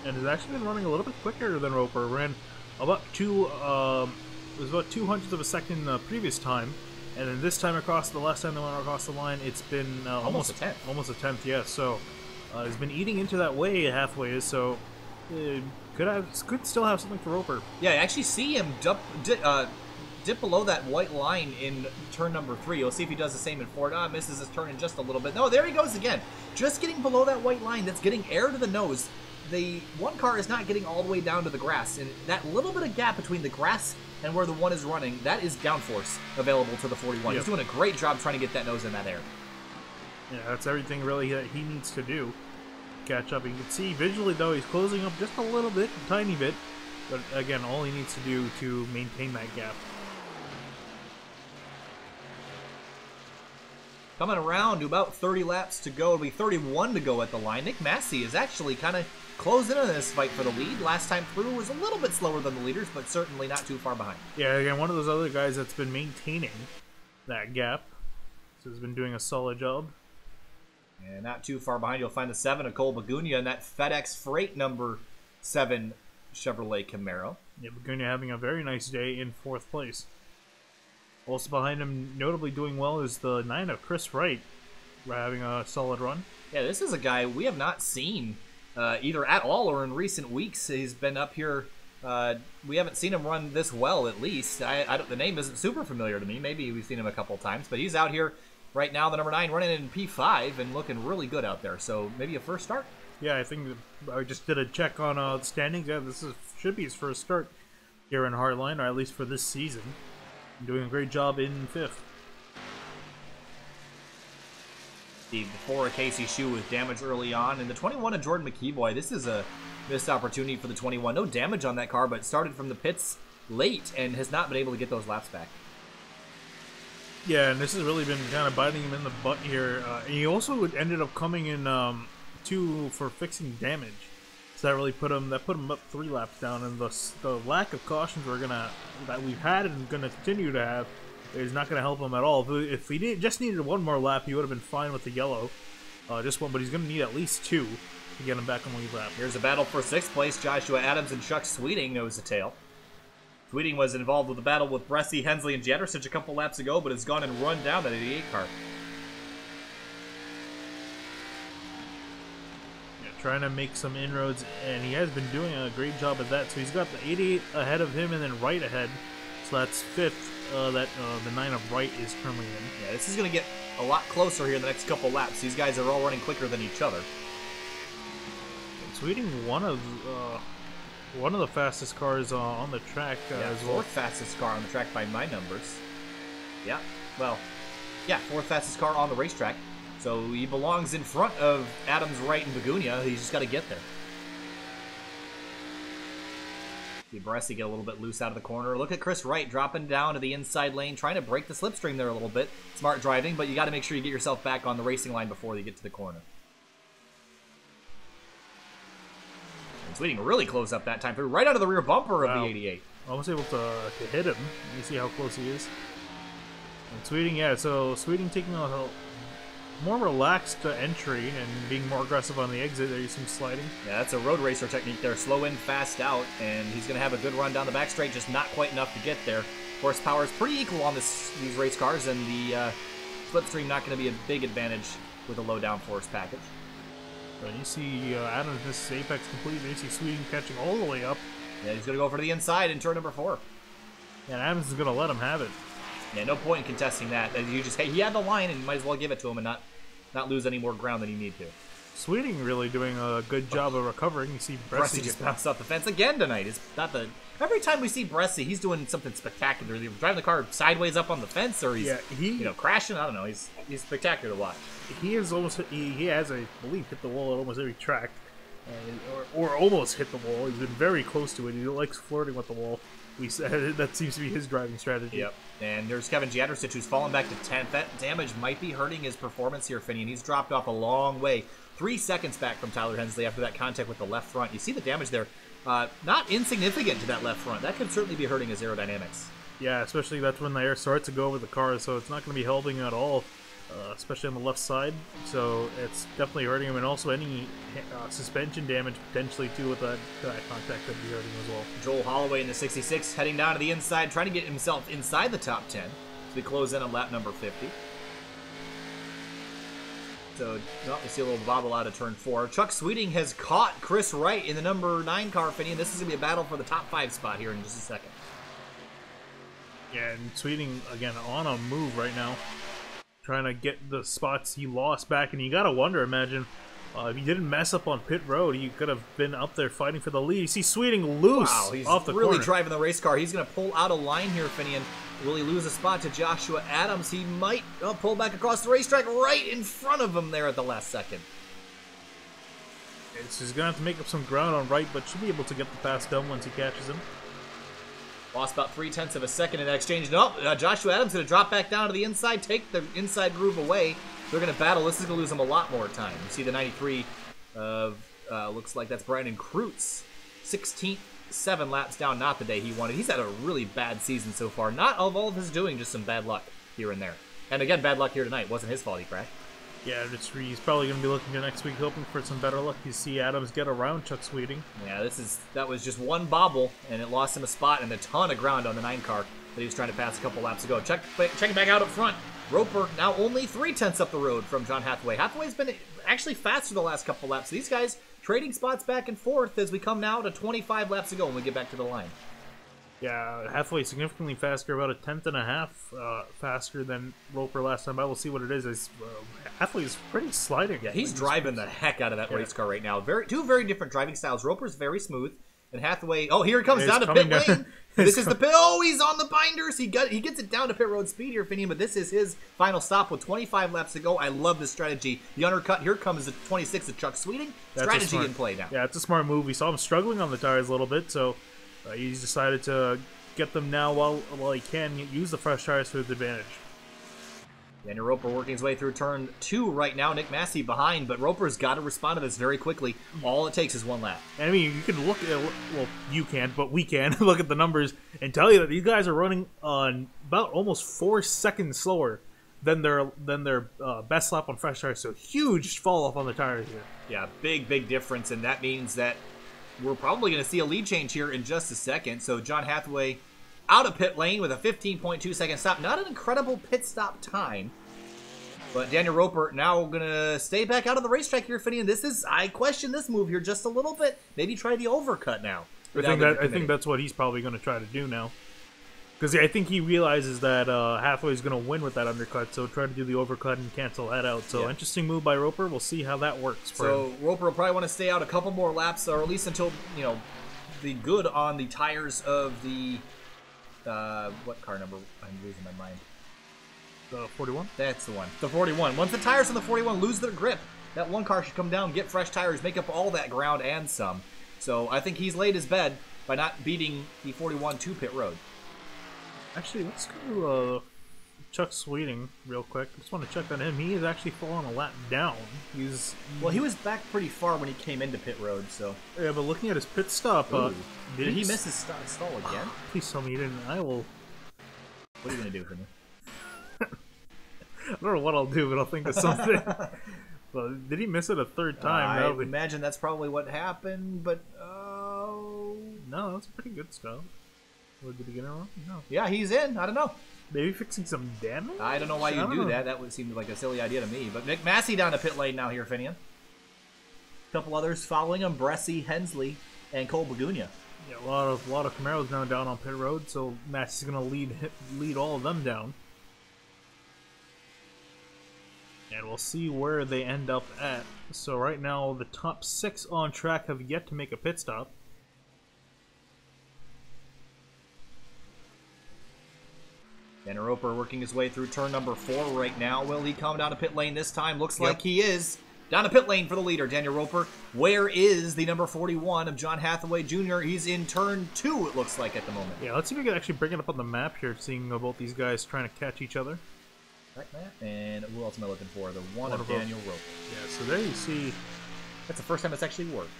And has actually been running a little bit quicker than Roper. Ran about it was about 0.02 of a second the previous time, and then this time the last time they went across the line, it's been almost a tenth. Almost a tenth, yes. So he's been eating into that way. Hathaway is, so could still have something for Roper. Yeah, I actually see him dip below that white line in turn number 3. You'll see if he does the same in 4. Misses his turn in just a little bit. No, there he goes again. Just getting below that white line. That's getting air to the nose. The one car is not getting all the way down to the grass, and that little bit of gap between the grass and where the one is running, that is downforce available to the 41. Yep. He's doing a great job trying to get that nose in that air. Yeah, that's everything really that he needs to do. Catch up. You can see visually, though, he's closing up just a little bit, a tiny bit, but again, all he needs to do to maintain that gap. Coming around to about 30 laps to go. It'll be 31 to go at the line. Nick Massey is actually kind of closing in this fight for the lead. Last time through was a little bit slower than the leaders, but certainly not too far behind. Yeah, again, one of those other guys that's been maintaining that gap. So he's been doing a solid job. And not too far behind, you'll find the 7 of Cole Bagunia and that FedEx Freight number 7 Chevrolet Camaro. Yeah, Bagunia having a very nice day in 4th place. Also behind him, notably doing well, is the 9 of Chris Wright, having a solid run. Yeah, this is a guy we have not seen either at all or in recent weeks. He's been up here. We haven't seen him run this well, at least. The name isn't super familiar to me. Maybe we've seen him a couple times, but he's out here right now, the number 9, running in P5 and looking really good out there. So maybe a first start? Yeah, I think I just did a check on the standings. Yeah, should be his first start here in Hardline, or at least for this season. Doing a great job in 5th. Before Casey Shue with damage early on, and the 21 of Jordan McKeeboy. This is a missed opportunity for the 21. No damage on that car, but started from the pits late and has not been able to get those laps back. Yeah, and this has really been kind of biting him in the butt here. He also ended up coming in for fixing damage. So that really put him up 3 laps down, and the lack of cautions that we've had and gonna continue to have is not gonna help him at all. If he just needed 1 more lap, he would have been fine with the yellow. Just 1, but he's gonna need at least 2 to get him back on the lead lap. Here's a battle for 6th place. Joshua Adams and Chuck Sweeting nose to tail. Sweeting was involved with the battle with Bressy, Hensley, and Jadricic a couple laps ago, but has gone and run down that 88 car. Trying to make some inroads, and he has been doing a great job at that. So he's got the 88 ahead of him and then right ahead. So that's 5th the 9 of right is currently in. Yeah, this is going to get a lot closer here in the next couple laps. These guys are all running quicker than each other. And Sweeting, one of the fastest cars on the track as well. 4th fastest car on the track by my numbers. Yeah, well, yeah, 4th fastest car on the racetrack. So he belongs in front of Adams, Wright, and Begunia. He's just got to get there. See Bressy get a little bit loose out of the corner. Look at Chris Wright dropping down to the inside lane, trying to break the slipstream there a little bit. Smart driving, but you got to make sure you get yourself back on the racing line before you get to the corner. And Sweeting really closed up that time through, right out of the rear bumper of the 88. Almost able to hit him. You see how close he is. And Sweeting, yeah, so Sweeting taking a more relaxed entry and being more aggressive on the exit. There you see him sliding. Yeah, that's a road racer technique there. Slow in, fast out, and he's going to have a good run down the back straight, just not quite enough to get there. Horsepower is pretty equal on these race cars, and the slipstream not going to be a big advantage with a low downforce package. So you see Adams misses apex completely. You see Sweeting catching all the way up. Yeah, he's going to go for the inside in turn number 4. And Adams is going to let him have it. Yeah, no point in contesting that. You just, hey, he had the line, and you might as well give it to him and not lose any more ground than you need to. Sweeting really doing a good job of recovering. You see Bressy just bounced off the fence again tonight. It's not the every time we see Bressy, he's doing something spectacular. He's driving the car sideways up on the fence, or he's crashing. I don't know. He's spectacular to watch. He is almost he has, I believe, hit the wall at almost every track, or almost hit the wall. He's been very close to it. He likes flirting with the wall. That seems to be his driving strategy. Yep. And there's Kevin Jadricic, who's fallen back to 10th. That damage might be hurting his performance here, Finney, and he's dropped off a long way. 3 seconds back from Tyler Hensley after that contact with the left front. You see the damage there. Not insignificant to that left front. That could certainly be hurting his aerodynamics. Yeah, especially that's when the air starts to go over the car, so it's not going to be helping at all, especially on the left side. So it's definitely hurting him, and also any suspension damage potentially too with that contact could be hurting as well. Joel Holloway in the 66 heading down to the inside, trying to get himself inside the top 10 as we close in on lap number 50. So, you see a little bobble out of turn 4. Chuck Sweeting has caught Chris Wright in the number 9 car, Finney, and this is going to be a battle for the top 5 spot here in just a second. Yeah, and Sweeting, again, on a move right now, trying to get the spots he lost back, and you got to wonder, imagine, if he didn't mess up on pit road, he could have been up there fighting for the lead. You see Sweeting loose off the corner. He's really driving the race car. He's going to pull out of line here, Finney, and will he lose a spot to Joshua Adams? He might pull back across the racetrack right in front of him there at the last second. So he's going to have to make up some ground on Wright, but should be able to get the pass done once he catches him. Lost about 0.3 of a second in that exchange. Nope, Joshua Adams going to drop back down to the inside, take the inside groove away. They're going to battle. This is going to lose him a lot more time. You see the 93 of, looks like that's Brandon Kreutz. 16th, 7 laps down, not the day he wanted. He's had a really bad season so far. Not of all of his doing, just some bad luck here and there. And again, bad luck here tonight. Wasn't his fault he crashed. Yeah, he's probably going to be looking to next week, hoping for some better luck. You see Adams get around Chuck Sweeting. Yeah, that was just one bobble, and it lost him a spot and a ton of ground on the 9 car that he was trying to pass a couple laps ago. Checking back out up front. Roper now only 0.3 up the road from John Hathaway. Hathaway's been actually faster the last couple laps. These guys trading spots back and forth as we come now to 25 laps ago when we get back to the line. Yeah, Hathaway significantly faster, about a 1/10.5 faster than Roper last time. I will see what it is. Hathaway's pretty sliding. Yeah, he's driving the heck out of that race car right now. Two very different driving styles. Roper's very smooth, and Hathaway. Oh, here he comes down to pit lane. This is the pit. Oh, he's on the binders. He gets it down to pit road speed here, Finney. But this is his final stop with 25 laps to go. I love this strategy. The undercut. Here comes the 26 of Chuck Sweeting. Strategy in play now. Yeah, it's a smart move. We saw him struggling on the tires a little bit, so he's decided to get them now while he can. Use the fresh tires to his advantage. Daniel Roper working his way through turn 2 right now. Nick Massey behind, but Roper's got to respond to this very quickly. All it takes is 1 lap. And I mean, you can look at, well, you can't, but we can look at the numbers and tell you that these guys are running on about almost 4 seconds slower than their best lap on fresh tires. So huge fall off on the tires here. Yeah, big difference, and that means that we're probably going to see a lead change here in just a second. So John Hathaway out of pit lane with a 15.2-second stop. Not an incredible pit stop time. But Daniel Roper now going to stay back out of the racetrack here, Finney. And I question this move here just a little bit. Maybe try the overcut now. I think that's what he's probably going to try to do now. Because I think he realizes that Hathaway is going to win with that undercut, so try to do the overcut and cancel that out. So interesting move by Roper. We'll see how that works for him. Roper will probably want to stay out a couple more laps, or at least until, the good on the tires of the... what car number? I'm losing my mind. The 41? That's the one. The 41. Once the tires on the 41 lose their grip, that one car should come down, get fresh tires, make up all that ground and some. So I think he's laid his bed by not beating the 41 to pit road. Actually, let's go Chuck Sweeting real quick. I just want to check on him. He is actually falling a lap down. Well, he was back pretty far when he came into pit road, so... Yeah, but looking at his pit stop... did he miss his stall again? Please tell me he didn't. I will... What are you going to do for me? I don't know what I'll do, but I'll think of something. Well, did he miss it a third time? I imagine that's probably what happened, but... No, that's a pretty good stop. Or did he get it wrong? No. Yeah, he's in. I don't know. Maybe fixing some damage? I don't know why you do that. That would seem like a silly idea to me. But Nick Massey down to pit lane now here, Finian. A couple others following him. Bressie, Hensley, and Cole Bagunia. Yeah, a lot of Camaros now down on pit road, so Massey's going to lead all of them down. And we'll see where they end up at. So right now, the top 6 on track have yet to make a pit stop. Daniel Roper working his way through turn number 4 right now. Will he come down to pit lane this time? Looks like he is. Down to pit lane for the leader, Daniel Roper. Where is the number 41 of John Hathaway Jr.? He's in turn 2, it looks like, at the moment. Yeah, let's see if we can actually bring it up on the map here, seeing both these guys trying to catch each other. Right, Matt? And who else am I looking for? The one of Daniel Roper. Yeah, so there you see... That's the first time it's actually worked.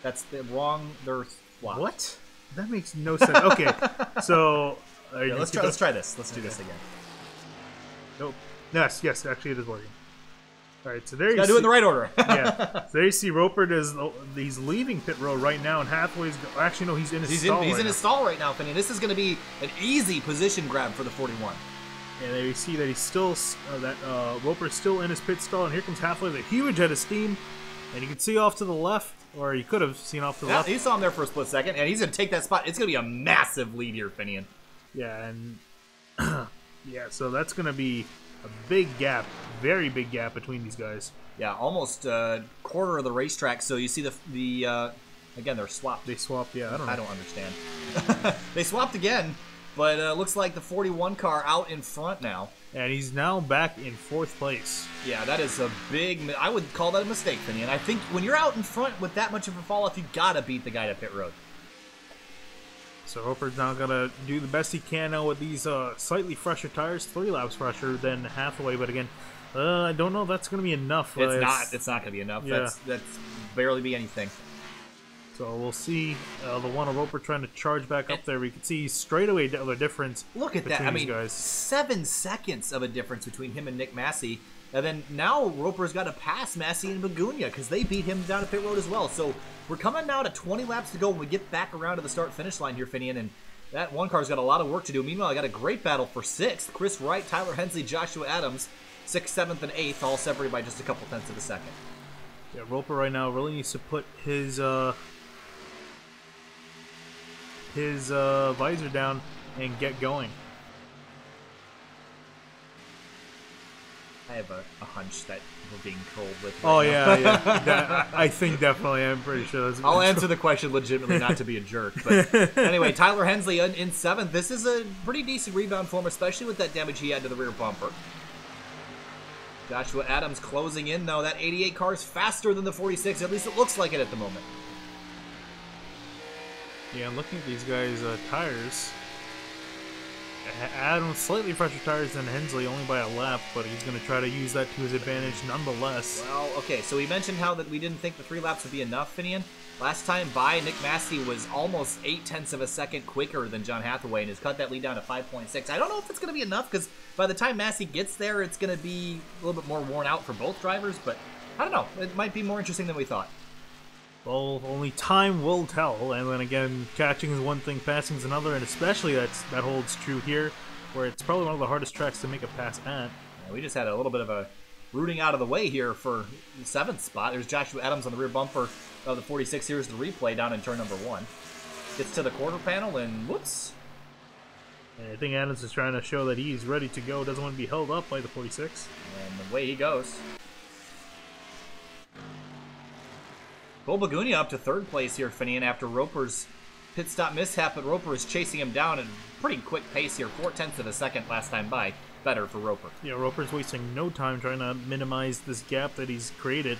That's the wrong... They're swapped. What? That makes no sense. Okay, so... Yeah, let's try this. Let's do this again. Nope. Yes, actually it is working. Alright, so there you see... Gotta do it in the right order. Yeah. So there you see Roper he's leaving pit road right now, and Hathaway's... Actually, no, he's in his stall He's in his stall right now, Finney. This is going to be an easy position grab for the 41. And there you see that he's still... Roper's still in his pit stall, and here comes Hathaway with a huge head of steam. And you can see off to the left, or you could have seen off to the left. You saw him there for a split second, and he's going to take that spot. It's going to be a massive lead here, Finian. Yeah, and... yeah, so that's going to be a big gap, very big gap between these guys. Yeah, almost a quarter of the racetrack. So you see the again, they're swapped. They swapped, yeah, I don't understand. They swapped again, but looks like the 41 car out in front now. And he's now back in 4th place. Yeah, that is a big... I would call that a mistake, Finney. And I think when you're out in front with that much of a fall-off, you got to beat the guy to pit road. So Roper's now going to do the best he can now with these slightly fresher tires, 3 laps fresher than Hathaway. But again, I don't know if that's going to be enough. It's not going to be enough. Yeah. That's barely be anything. So we'll see the one of Roper trying to charge back up there. We can see straight away the difference. Look at that. I mean, 7 seconds of a difference between him and Nick Massey. And then now Roper's got to pass Massey and Bagunia because they beat him down to pit road as well. So we're coming now to 20 laps to go when we get back around to the start-finish line here, Finian. And that one car's got a lot of work to do. Meanwhile, I got a great battle for 6th. Chris Wright, Tyler Hensley, Joshua Adams, 6th, 7th, and 8th, all separated by just a couple tenths of a second. Yeah, Roper right now really needs to put his visor down and get going. I have a hunch that we're being trolled with. Right yeah. I think definitely. I'm pretty sure that's... I'll answer the question legitimately, not to be a jerk. But anyway, Tyler Hensley in 7th. This is a pretty decent rebound for him, especially with that damage he had to the rear bumper. Joshua Adams closing in, though. That 88 car is faster than the 46. At least it looks like it at the moment. Yeah, looking at these guys' tires, Adams slightly fresher tires than Hensley, only by a lap, but he's going to try to use that to his advantage nonetheless. Well, okay, so we mentioned how that we didn't think the 3 laps would be enough, Finian. Last time by, Nick Massey was almost 8 tenths of a second quicker than John Hathaway and has cut that lead down to 5.6. I don't know if it's going to be enough because by the time Massey gets there, it's going to be a little bit more worn out for both drivers, but I don't know. It might be more interesting than we thought. Well, only time will tell. And then again, catching is one thing, passing is another, and especially that holds true here, where it's probably one of the hardest tracks to make a pass at. Yeah, we just had a little bit of a rooting out of the way here for the 7th spot. There's Joshua Adams on the rear bumper of the 46. Here's the replay down in turn number 1. Gets to the quarter panel and whoops. And I think Adams is trying to show that he's ready to go, doesn't want to be held up by the 46. And away he goes. Cole Bagunia up to 3rd place here, Finian, after Roper's pit stop mishap, but Roper is chasing him down at a pretty quick pace here, 0.4 of a second last time by. Better for Roper. Yeah, Roper's wasting no time trying to minimize this gap that he's created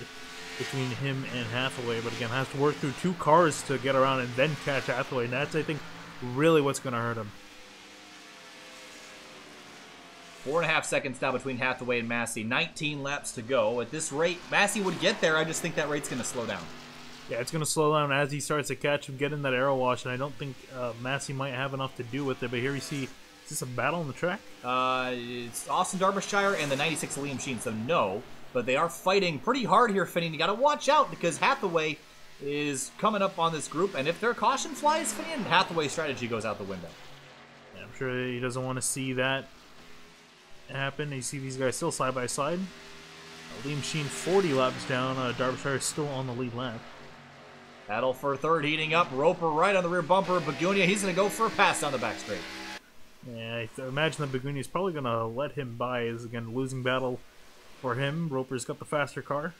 between him and Hathaway, but again, has to work through 2 cars to get around and then catch Hathaway, and that's, I think, really what's going to hurt him. 4.5 seconds now between Hathaway and Massey. 19 laps to go. At this rate, Massey would get there. I just think that rate's going to slow down. Yeah, it's going to slow down as he starts to catch him, get in that aero wash, and I don't think Massey might have enough to do with it, but here we see, is this a battle on the track? It's Austin Derbyshire and the 96 Liam Sheen, so no. But they are fighting pretty hard here, Finian. You got to watch out because Hathaway is coming up on this group, and if their caution flies, Finian, Hathaway's strategy goes out the window. Yeah, I'm sure he doesn't want to see that happen. You see these guys still side by side. Liam Sheen 40 laps down. Derbyshire is still on the lead lap. Battle for 3rd heating up. Roper right on the rear bumper. Bagunia, he's going to go for a pass down the back straight. Yeah, I imagine that Bagunia is probably going to let him by. Is again losing battle for him. Roper's got the faster car.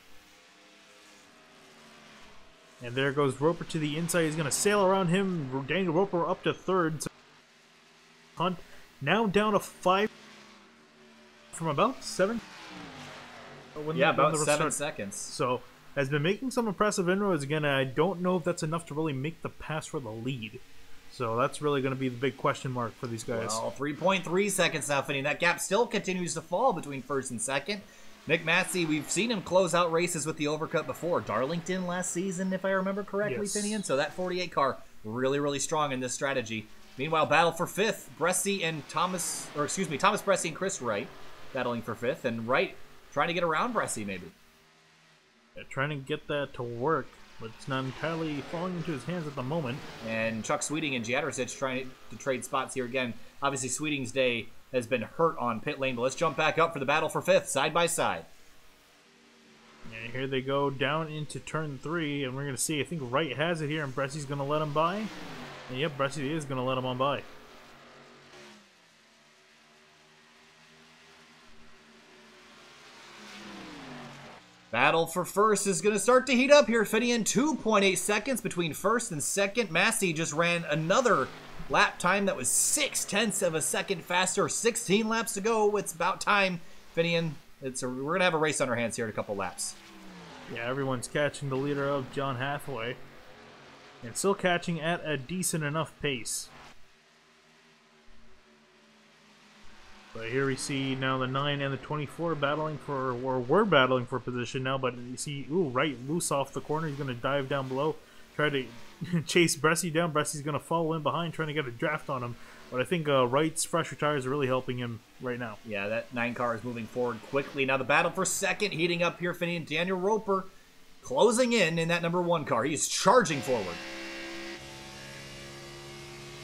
And there goes Roper to the inside. He's going to sail around him. Daniel Roper up to 3rd. So Hunt now down to 5 from about 7. Yeah, about 7 seconds. So has been making some impressive inroads again. I don't know if that's enough to really make the pass for the lead. So that's really going to be the big question mark for these guys. Well, 3.3 seconds now, Finney. That gap still continues to fall between 1st and 2nd. Nick Massey, we've seen him close out races with the overcut before. Darlington last season, if I remember correctly, yes. Finian. So that 48 car, really, really strong in this strategy. Meanwhile, battle for 5th. Bresci and Thomas Bresci and Chris Wright battling for 5th. And Wright trying to get around Bresci, maybe. Yeah, trying to get that to work, but it's not entirely falling into his hands at the moment. And Chuck Sweeting and Jadrosich trying to trade spots here again. Obviously, Sweeting's day has been hurt on pit lane, but let's jump back up for the battle for 5th, side by side. And here they go down into turn 3, and we're going to see, I think Wright has it here, and Bresci's going to let him by. And yep, Bresci is going to let him on by. Battle for 1st is going to start to heat up here, Finian. 2.8 seconds between 1st and 2nd. Massey just ran another lap time that was 0.6 of a second faster. 16 laps to go. It's about time, Finian. We're going to have a race on our hands here in a couple laps. Yeah, everyone's catching the leader of John Hathaway. And still catching at a decent enough pace. But here we see now the 9 and the 24 battling for, or we're battling for position now, but you see, ooh, Wright loose off the corner. He's going to dive down below, try to chase Bresci down. Bresci's going to follow in behind, trying to get a draft on him. But I think Wright's fresher tires are really helping him right now. Yeah, that 9 car is moving forward quickly. Now the battle for 2nd heating up here, Finian. Daniel Roper closing in that number 1 car. He is charging forward.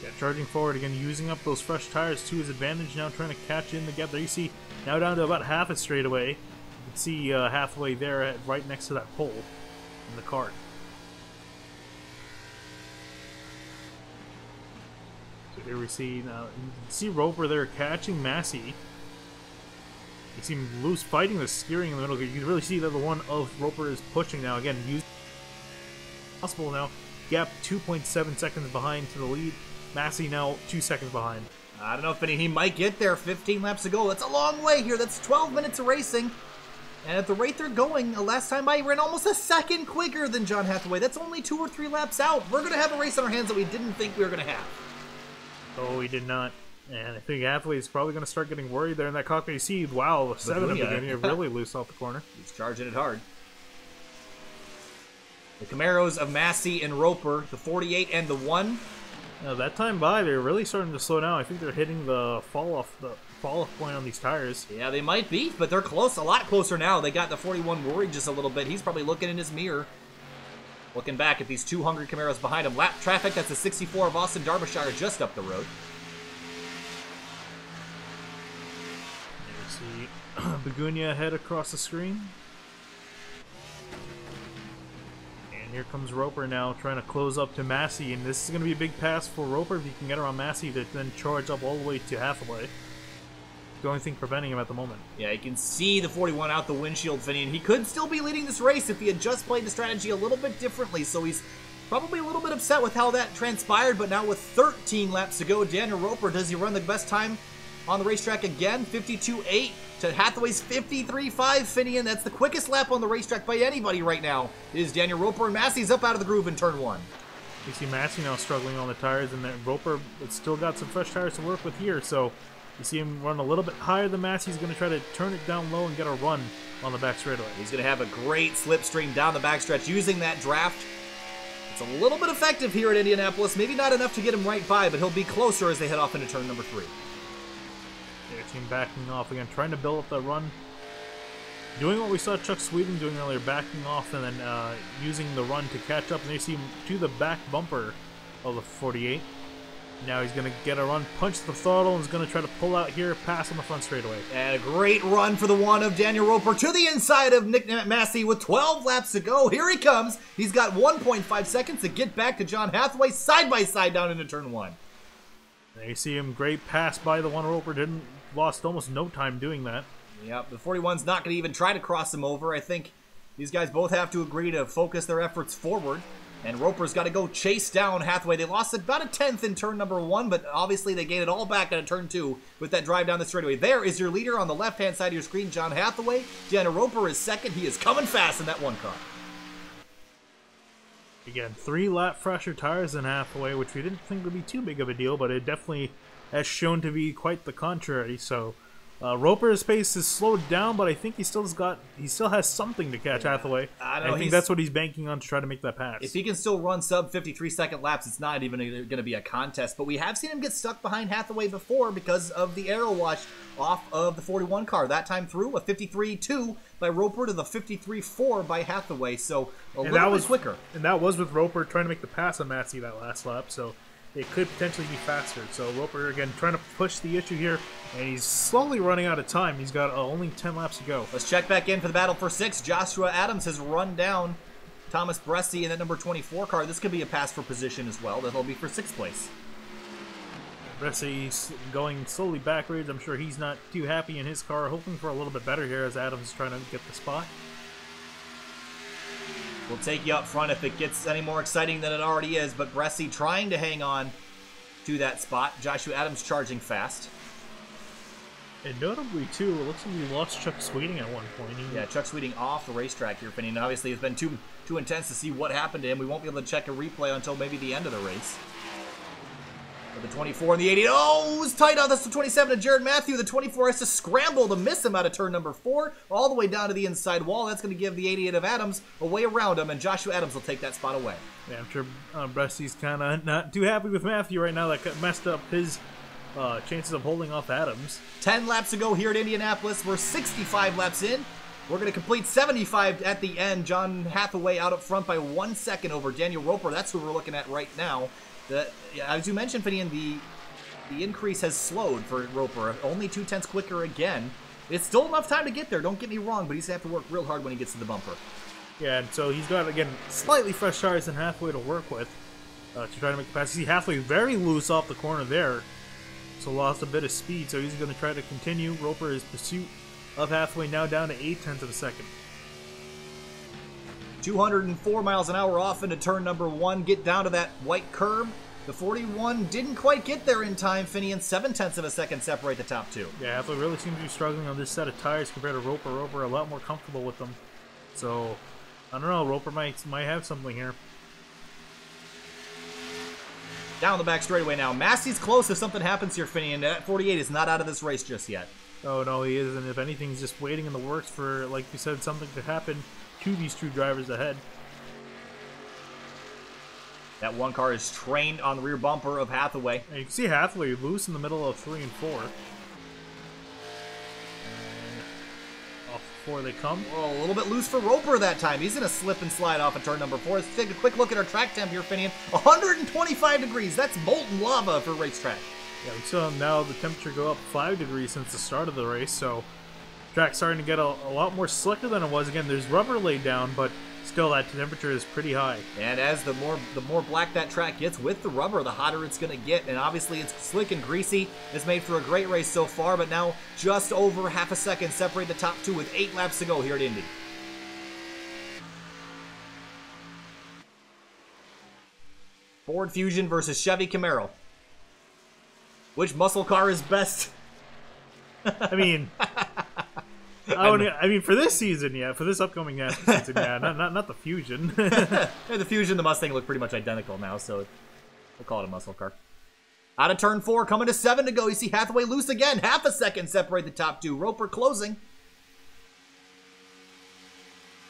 Yeah, charging forward again, using up those fresh tires to his advantage now, trying to catch in the gap. There you see, now down to about half a straightaway. You can see Hathaway there right next to that pole in the cart. So here we see, now you can see Roper there catching Massey. You see him loose fighting the steering in the middle. You can really see that the one of Roper is pushing now. Again, possible now. Gap 2.7 seconds behind to the lead. Massey now 2 seconds behind. I don't know if he might get there. 15 laps to go. That's a long way here. That's 12 minutes of racing. And at the rate they're going, last time I ran almost a second quicker than John Hathaway. That's only 2 or 3 laps out. We're going to have a race on our hands that we didn't think we were going to have. Oh, we did not. And I think Hathaway is probably going to start getting worried there in that cockpit. You see, wow, 7 of them are really loose off the corner. He's charging it hard. The Camaros of Massey and Roper, the 48 and the 1. Now, that time by, they're really starting to slow down. I think they're hitting the fall-off point on these tires. Yeah, they might be, but they're close, a lot closer now. They got the 41 worried just a little bit. He's probably looking in his mirror. Looking back at these two hungry Camaros behind him. Lap traffic, that's a 64 of Austin Derbyshire just up the road. You see Begunia head across the screen. And here comes Roper now trying to close up to Massey. And this is going to be a big pass for Roper if he can get around Massey to then charge up all the way to Hathaway. The only thing preventing him at the moment. Yeah, you can see the 41 out the windshield, Finney, and he could still be leading this race if he had just played the strategy a little bit differently, so he's probably a little bit upset with how that transpired, but now with 13 laps to go, Daniel Roper, does he run the best time on the racetrack again? 52.8 to Hathaway's 53.5, Finney, and that's the quickest lap on the racetrack by anybody right now. It is Daniel Roper, and Massey's up out of the groove in turn 1. You see Massey now struggling on the tires, and then Roper still got some fresh tires to work with here, so you see him run a little bit higher than Massey. He's going to try to turn it down low and get a run on the back straightaway. He's going to have a great slipstream down the backstretch using that draft. It's a little bit effective here at Indianapolis. Maybe not enough to get him right by, but he'll be closer as they head off into turn number 3. There's him backing off again, trying to build up that run. Doing what we saw Chuck Sweeten doing earlier, backing off and then using the run to catch up. And they see him to the back bumper of the 48. Now he's going to get a run, punch the throttle, and is going to try to pull out here, pass on the front straightaway. And a great run for the one of Daniel Roper to the inside of Nick Massey with 12 laps to go. Here he comes. He's got 1.5 seconds to get back to John Hathaway side by side down into turn 1. There you see him, great pass by the one. Roper lost almost no time doing that. Yep, the 41's not going to even try to cross him over. I think these guys both have to agree to focus their efforts forward. And Roper's got to go chase down Hathaway. They lost about a tenth in turn number 1, but obviously they gained it all back in turn 2 with that drive down the straightaway. There is your leader on the left-hand side of your screen, John Hathaway. Daniel Roper is second. He is coming fast in that one car. Again, 3 lap fresher tires than Hathaway, which we didn't think would be too big of a deal, but it definitely has shown to be quite the contrary. So Roper's pace is slowed down, but I think he still has something to catch Hathaway. I think that's what he's banking on to try to make that pass. If he can still run sub 53-second laps, it's not even going to be a contest. But we have seen him get stuck behind Hathaway before because of the aero wash off of the 41 car. That time through, a 53.2 by Roper to the 53.4 by Hathaway. So a little bit quicker. And that was with Roper trying to make the pass on Massey that last lap. So it could potentially be faster. So Roper, again, trying to push the issue here, and he's slowly running out of time. He's got only 10 laps to go. Let's check back in for the battle for 6. Joshua Adams has run down Thomas Bresci in that number 24 car. This could be a pass for position as well. That'll be for 6th place. Bresci's going slowly backwards. I'm sure he's not too happy in his car, hoping for a little bit better here as Adams is trying to get the spot. We'll take you up front if it gets any more exciting than it already is, but Bresci trying to hang on to that spot. Joshua Adams charging fast. And notably, too, it looks like we lost Chuck Sweeting at one point. Yeah, Chuck Sweeting off the racetrack here, Finney. And obviously, it's been too intense to see what happened to him. We won't be able to check a replay until maybe the end of the race. But the 24 and the 80. Oh, it was tight out. That's the 27 to Jared Matthew. The 24 has to scramble to miss him out of turn number 4, all the way down to the inside wall. That's going to give the 88 of Adams a way around him, and Joshua Adams will take that spot away. Yeah, I'm sure Bresci's kind of not too happy with Matthew right now. That messed up his chances of holding off Adams. 10 laps to go here at Indianapolis. We're 65 laps in. We're going to complete 75 at the end. John Hathaway out up front by 1 second over Daniel Roper. That's who we're looking at right now. As you mentioned, Finian, the increase has slowed for Roper. Only 0.2 quicker again. It's still enough time to get there, don't get me wrong, but he's going to have to work real hard when he gets to the bumper. Yeah, and so he's got, again, slightly fresh tires than Hathaway to work with to try to make the pass. You see Hathaway very loose off the corner there, so lost a bit of speed, so he's going to try to continue. Roper is pursuit of Hathaway now down to 0.8 of a second. 204 miles an hour off into turn number 1. Get down to that white curb. The 41 didn't quite get there in time, Finian. 0.7 of a second separate the top 2. Yeah, Hathaway really seems to be struggling on this set of tires compared to Roper. Roper a lot more comfortable with them. So, I don't know. Roper might have something here. Down the back straightaway now. Massey's close if something happens here, Finian. That 48 is not out of this race just yet. Oh, no, he isn't. If anything, he's just waiting in the works for, like you said, something to happen to these two drivers ahead. That one car is trained on the rear bumper of Hathaway. And you can see Hathaway loose in the middle of 3 and 4. And off before they come. Well, a little bit loose for Roper that time. He's going to slip and slide off of turn number 4. Let's take a quick look at our track temp here, Finian. 125 degrees. That's molten lava for racetrack. Yeah, we saw now the temperature go up 5 degrees since the start of the race, so track's starting to get a lot more slicker than it was. Again, there's rubber laid down, but still that temperature is pretty high. And as the more black that track gets with the rubber, the hotter it's going to get. And obviously it's slick and greasy. It's made for a great race so far, but now just over half a second separate the top 2 with 8 laps to go here at Indy. Ford Fusion versus Chevy Camaro. Which muscle car is best? I mean, I mean, for this season, yeah. For this upcoming season, yeah. Not the Fusion. Yeah, the Fusion, the Mustang look pretty much identical now, so we'll call it a muscle car. Out of turn 4, coming to 7 to go. You see Hathaway loose again. Half a second separate the top 2. Roper closing.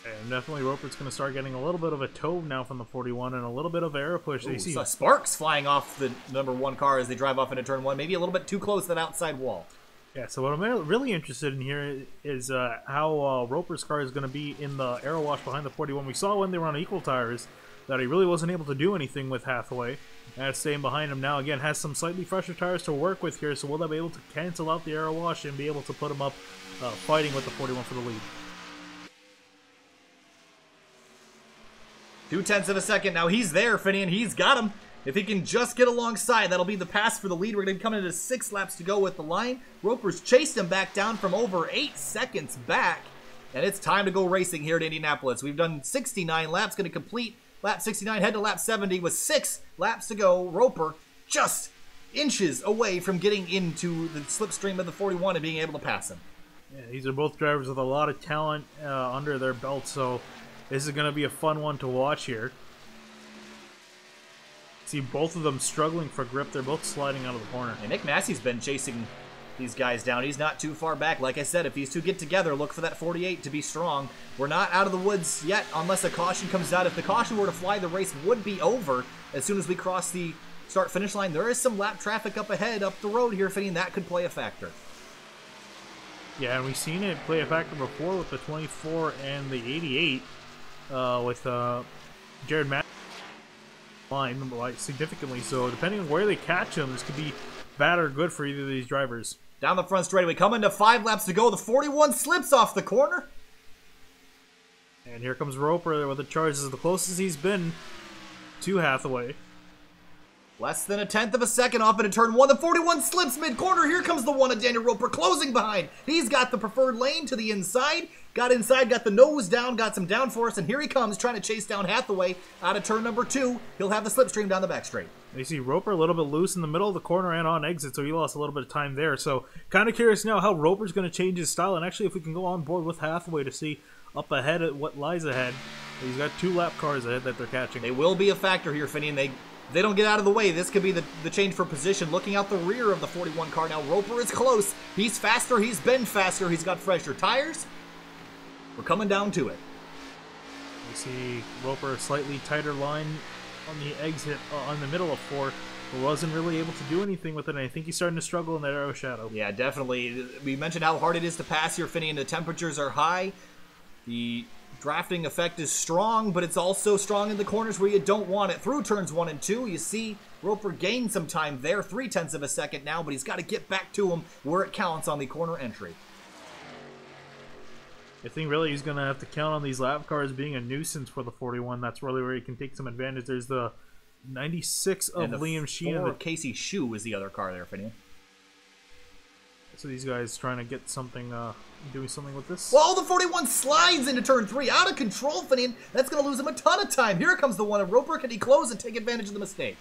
And definitely Roper's going to start getting a little bit of a toe now from the 41 and a little bit of air push. Ooh, see sparks flying off the number 1 car as they drive off into turn 1. Maybe a little bit too close to that outside wall. Yeah, so what I'm really interested in here is how Roper's car is going to be in the aero wash behind the 41. We saw when they were on equal tires that he really wasn't able to do anything with Hathaway. And staying behind him now, again, has some slightly fresher tires to work with here, so will they be able to cancel out the aero wash and be able to put him up fighting with the 41 for the lead. 0.2 of a second. Now he's there, Finian. He's got him. If he can just get alongside, that'll be the pass for the lead. We're going to be coming into 6 laps to go with the line. Roper's chased him back down from over 8 seconds back. And it's time to go racing here at Indianapolis. We've done 69 laps. Going to complete lap 69, head to lap 70 with 6 laps to go. Roper just inches away from getting into the slipstream of the 41 and being able to pass him. Yeah, these are both drivers with a lot of talent under their belt, so this is going to be a fun one to watch here. See both of them struggling for grip. They're both sliding out of the corner. And Nick Massey's been chasing these guys down. He's not too far back. Like I said, if these two get together, look for that 48 to be strong. We're not out of the woods yet unless a caution comes out. If the caution were to fly, the race would be over as soon as we cross the start-finish line. There is some lap traffic up ahead, up the road here, Fitting. That could play a factor. Yeah, and we've seen it play a factor before with the 24 and the 88 with Jared Matt line significantly. So depending on where they catch him, this could be bad or good for either of these drivers. Down the front straightaway, coming to 5 laps to go. The 41 slips off the corner. And here comes Roper with the charges, the closest he's been to Hathaway. Less than 1/10 of a second off into turn 1. The 41 slips mid-corner. Here comes the one of Daniel Roper closing behind. He's got the preferred lane to the inside. Got inside, got the nose down, got some downforce, and here he comes trying to chase down Hathaway out of turn number 2. He'll have the slipstream down the back straight. You see Roper a little bit loose in the middle of the corner and on exit, so he lost a little bit of time there. So kind of curious now how Roper's going to change his style, and actually if we can go on board with Hathaway to see up ahead at what lies ahead. He's got 2 lap cars ahead that they're catching. They will be a factor here, Finian. They don't get out of the way. This could be the change for position. Looking out the rear of the 41 car now. Roper is close. He's faster. He's been faster. He's got fresher tires. We're coming down to it. You see Roper a slightly tighter line on the exit on the middle of 4. But wasn't really able to do anything with it, and I think he's starting to struggle in that aero shadow. Yeah, definitely. We mentioned how hard it is to pass here, Finian. The temperatures are high. The drafting effect is strong, but it's also strong in the corners where you don't want it. Through turns 1 and 2, you see Roper gained some time there, 0.3 of a second now, but he's got to get back to him where it counts on the corner entry. I think really he's going to have to count on these lap cars being a nuisance for the 41. That's really where he can take some advantage. There's the 96 of Liam Sheehan. And Casey Shue is the other car there, Finian. So these guys trying to get something, doing something with this. Well, the 41 slides into turn 3. Out of control, Finian. That's going to lose him a ton of time. Here comes the one of Roper. Can he close and take advantage of the mistake?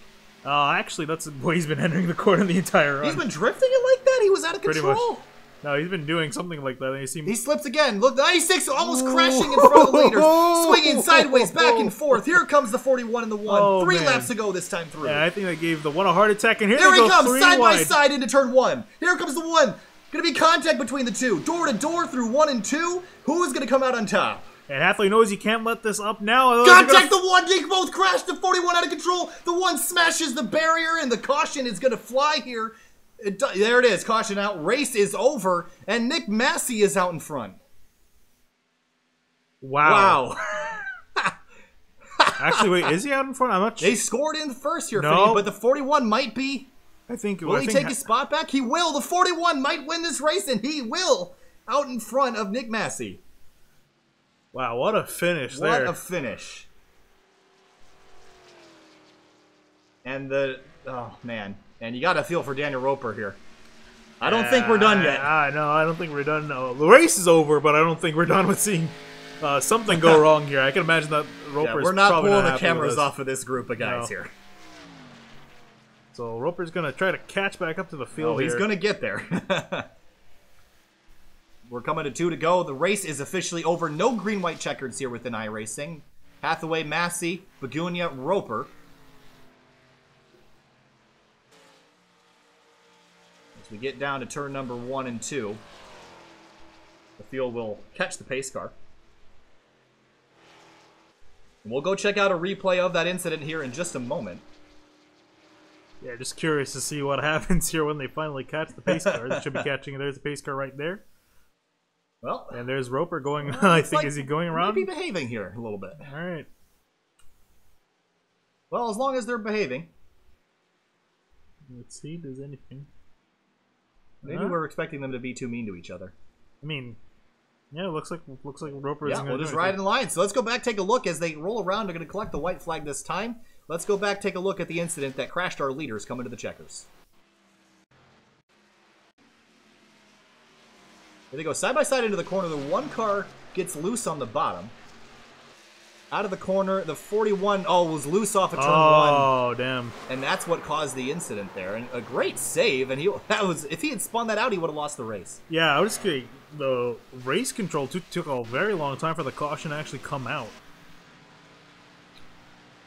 Actually, that's the way he's been entering the corner the entire run. He's been drifting it like that? He was out of control. Pretty much. No, he's been doing something like that. He slips again. Look, 96 almost crashing in front of the leaders. Swinging sideways, back and forth. Here comes the 41 and the 1. 3 laps to go this time through. Yeah, I think they gave the one a heart attack, and here he go comes, 3 side wide. by side into turn 1. Here comes the 1. Going to be contact between the 2. Door to door through 1 and 2. Who is going to come out on top? And Hathaway knows he can't let this up now. Contact the 1. They both crash. The 41 out of control. The 1 smashes the barrier, and the caution is going to fly here. There it is. Caution out. Race is over, and Nick Massey is out in front. Wow. Wow. Actually, wait, is he out in front? I'm not sure. They scored in first here, No. Finney, but the 41 might be. I think. Will I he think take his spot back? He will. The 41 might win this race, and he will. Out in front of Nick Massey. Wow, what a finish What there. a finish. And oh man. And you got to feel for Daniel Roper here. I don't think we're done yet. No, I don't think we're done. No. The race is over, but I don't think we're done with seeing something go wrong here. I can imagine that Roper's We're not probably pulling the happy cameras with us. off of this group of guys here. So Roper's going to try to catch back up to the field He's here. going to get there. We're coming to 2 to go. The race is officially over. No green-white checkers here within iRacing. Hathaway, Massey, Begunia, Roper. As we get down to turn number 1 and 2, the field will catch the pace car. And we'll go check out a replay of that incident here in just a moment. Yeah, just curious to see what happens here when they finally catch the pace car. They should be catching. There's the pace car right there. Well, And there's Roper going. I think, like is he going might around? be behaving here a little bit. All right. Well, as long as they're behaving. Let's see. Does anything? Maybe we're expecting them to be too mean to each other. I mean, yeah, it looks like Roper Yeah, isn't we'll going to just ride in line. So let's go back, take a look as they roll around. They're going to collect the white flag this time. Let's go back, take a look at the incident that crashed our leaders coming to the checkers. Here they go side by side into the corner. The one car gets loose on the bottom. Out of the corner, the 41 was loose off of turn 1. Oh, damn. And that's what caused the incident there. And a great save. And if he had spun that out, he would have lost the race. Yeah, I was just kidding. The race control took a very long time for the caution to actually come out.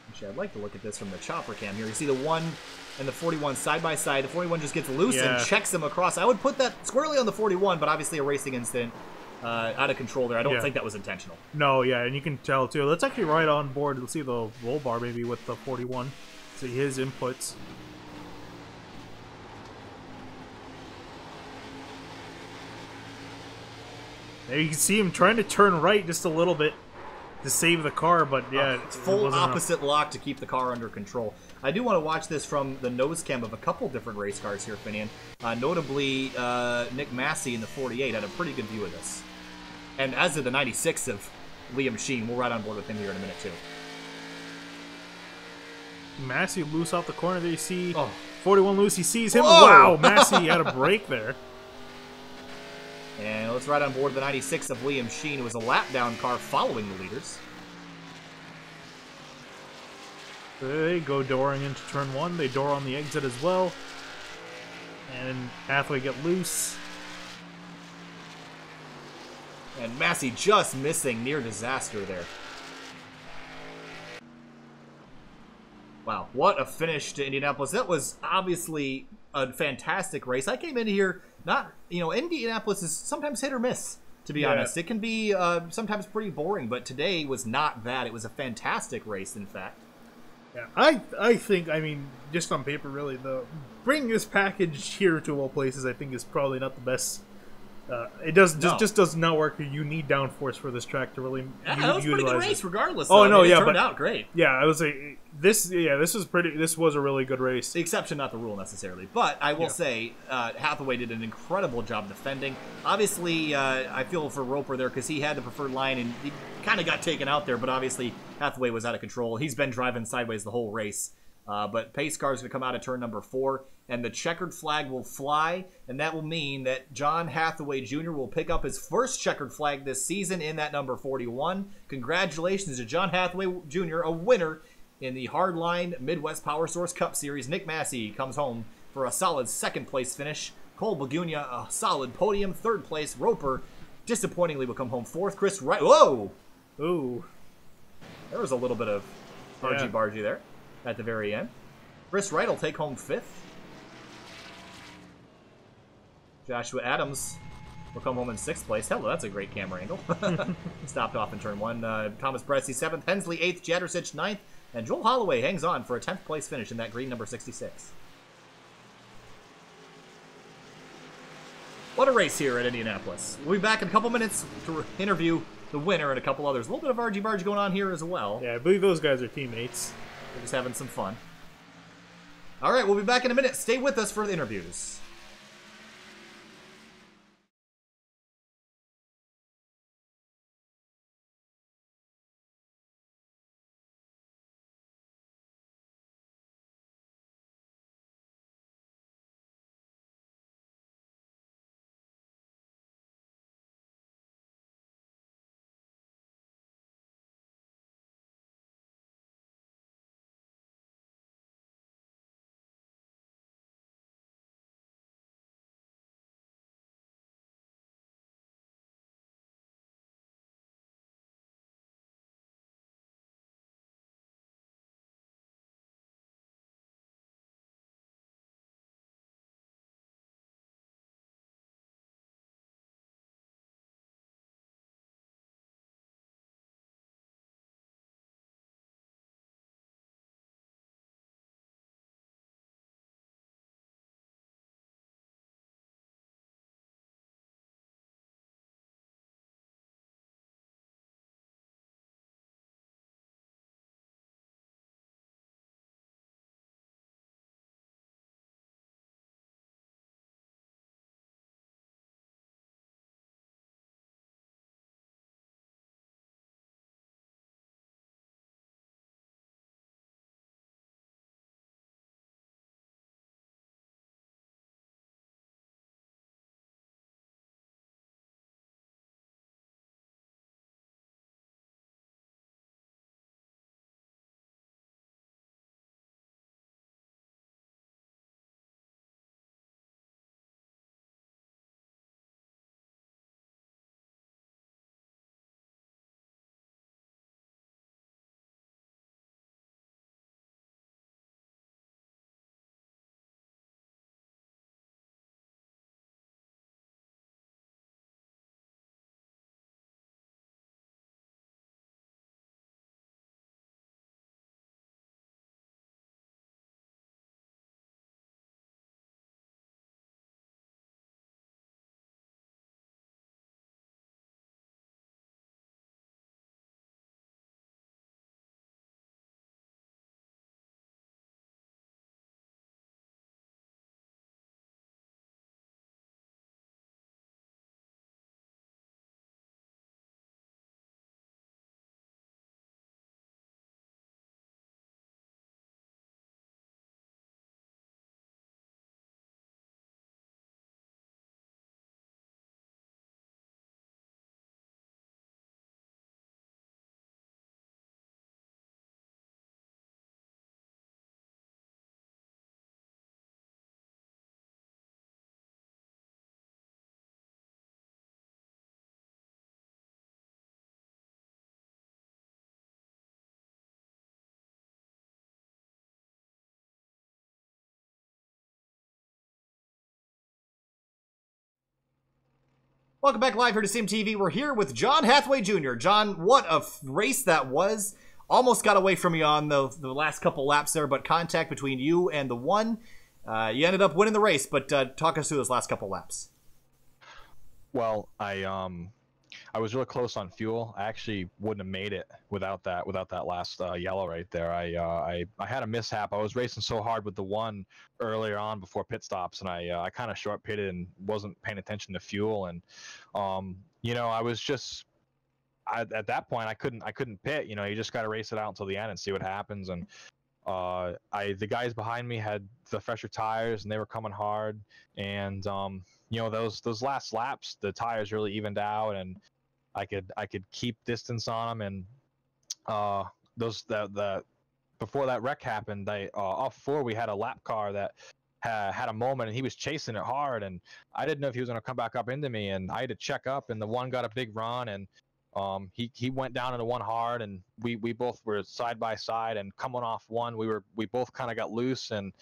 Actually, I'd like to look at this from the chopper cam here. You see the 1 and the 41 side by side. The 41 just gets loose and checks him across. I would put that squarely on the 41, but obviously a racing incident. Out of control there. I don't think that was intentional. No, yeah, and you can tell too. Let's actually ride on board. Let's see the roll bar maybe with the 41. See his inputs. There you can see him trying to turn right just a little bit to save the car, but yeah, it's full opposite lock to keep the car under control. I do want to watch this from the nose cam of a couple different race cars here, Finian. Notably, Nick Massey in the 48 had a pretty good view of this. And as did the 96 of Liam Sheen. We'll ride on board with him here in a minute, too. Massey loose off the corner. There you see 41 loose. He sees him. Whoa! Wow, Massey had a break there. And let's ride on board the 96 of Liam Sheen, who was a lap-down car following the leaders. They go dooring into turn 1. They door on the exit as well. And Hathaway get loose. And Massey just missing near disaster there. Wow, what a finish to Indianapolis. That was obviously a fantastic race. I came in here, Indianapolis is sometimes hit or miss, to be honest. It can be sometimes pretty boring, but today was not that. It was a fantastic race, in fact. Yeah, I think, just on paper, really, bringing this package here to all places, I think, is probably not the best. It just does not work. You need downforce for this track to really that was a pretty good race, regardless. Oh no, it yeah, turned out great. Yeah, I would say this was a really good race. The exception, not the rule necessarily. But I will say, Hathaway did an incredible job defending. Obviously, I feel for Roper there because he had the preferred line and he kind of got taken out there. But obviously, Hathaway was out of control. He's been driving sideways the whole race. But pace car is going to come out at turn number 4, and the checkered flag will fly, and that will mean that John Hathaway Jr. will pick up his first checkered flag this season in that number 41. Congratulations to John Hathaway Jr., a winner in the Hardline Midwest Powersource Cup Series. Nick Massey comes home for a solid second-place finish. Cole Begunia, a solid podium. Third place, Roper, disappointingly, will come home fourth. Chris Wright, whoa! Ooh. There was a little bit of argy-bargy there at the very end. Chris Wright will take home 5th. Joshua Adams will come home in 6th place. Hello, that's a great camera angle. Stopped off in turn 1. Thomas Bresci 7th, Hensley 8th, Jadrosich 9th, and Joel Holloway hangs on for a 10th place finish in that green number 66. What a race here at Indianapolis. We'll be back in a couple minutes to interview the winner and a couple others. A little bit of argy-bargy going on here as well. Yeah, I believe those guys are teammates. We're just having some fun. All right, we'll be back in a minute. Stay with us for the interviews. Welcome back live here to SimTV. We're here with John Hathaway Jr. John, what a race that was. Almost got away from you on the last couple laps there, but contact between you and the one. You ended up winning the race, but talk us through those last couple laps. Well, I was really close on fuel. I actually wouldn't have made it without that last yellow right there. I had a mishap. I was racing so hard with the one earlier on before pit stops, and I kind of short pitted and wasn't paying attention to fuel. And you know, I was just at that point I couldn't pit. You know, you just got to race it out until the end and see what happens. And the guys behind me had the fresher tires and they were coming hard. And you know, those last laps, the tires really evened out, and I could keep distance on them. And before that wreck happened, off 4 we had a lap car that had a moment, and he was chasing it hard, and I didn't know if he was going to come back up into me, and I had to check up, and the one got a big run, and he went down into one hard, and we both were side by side, and coming off one, we both kind of got loose and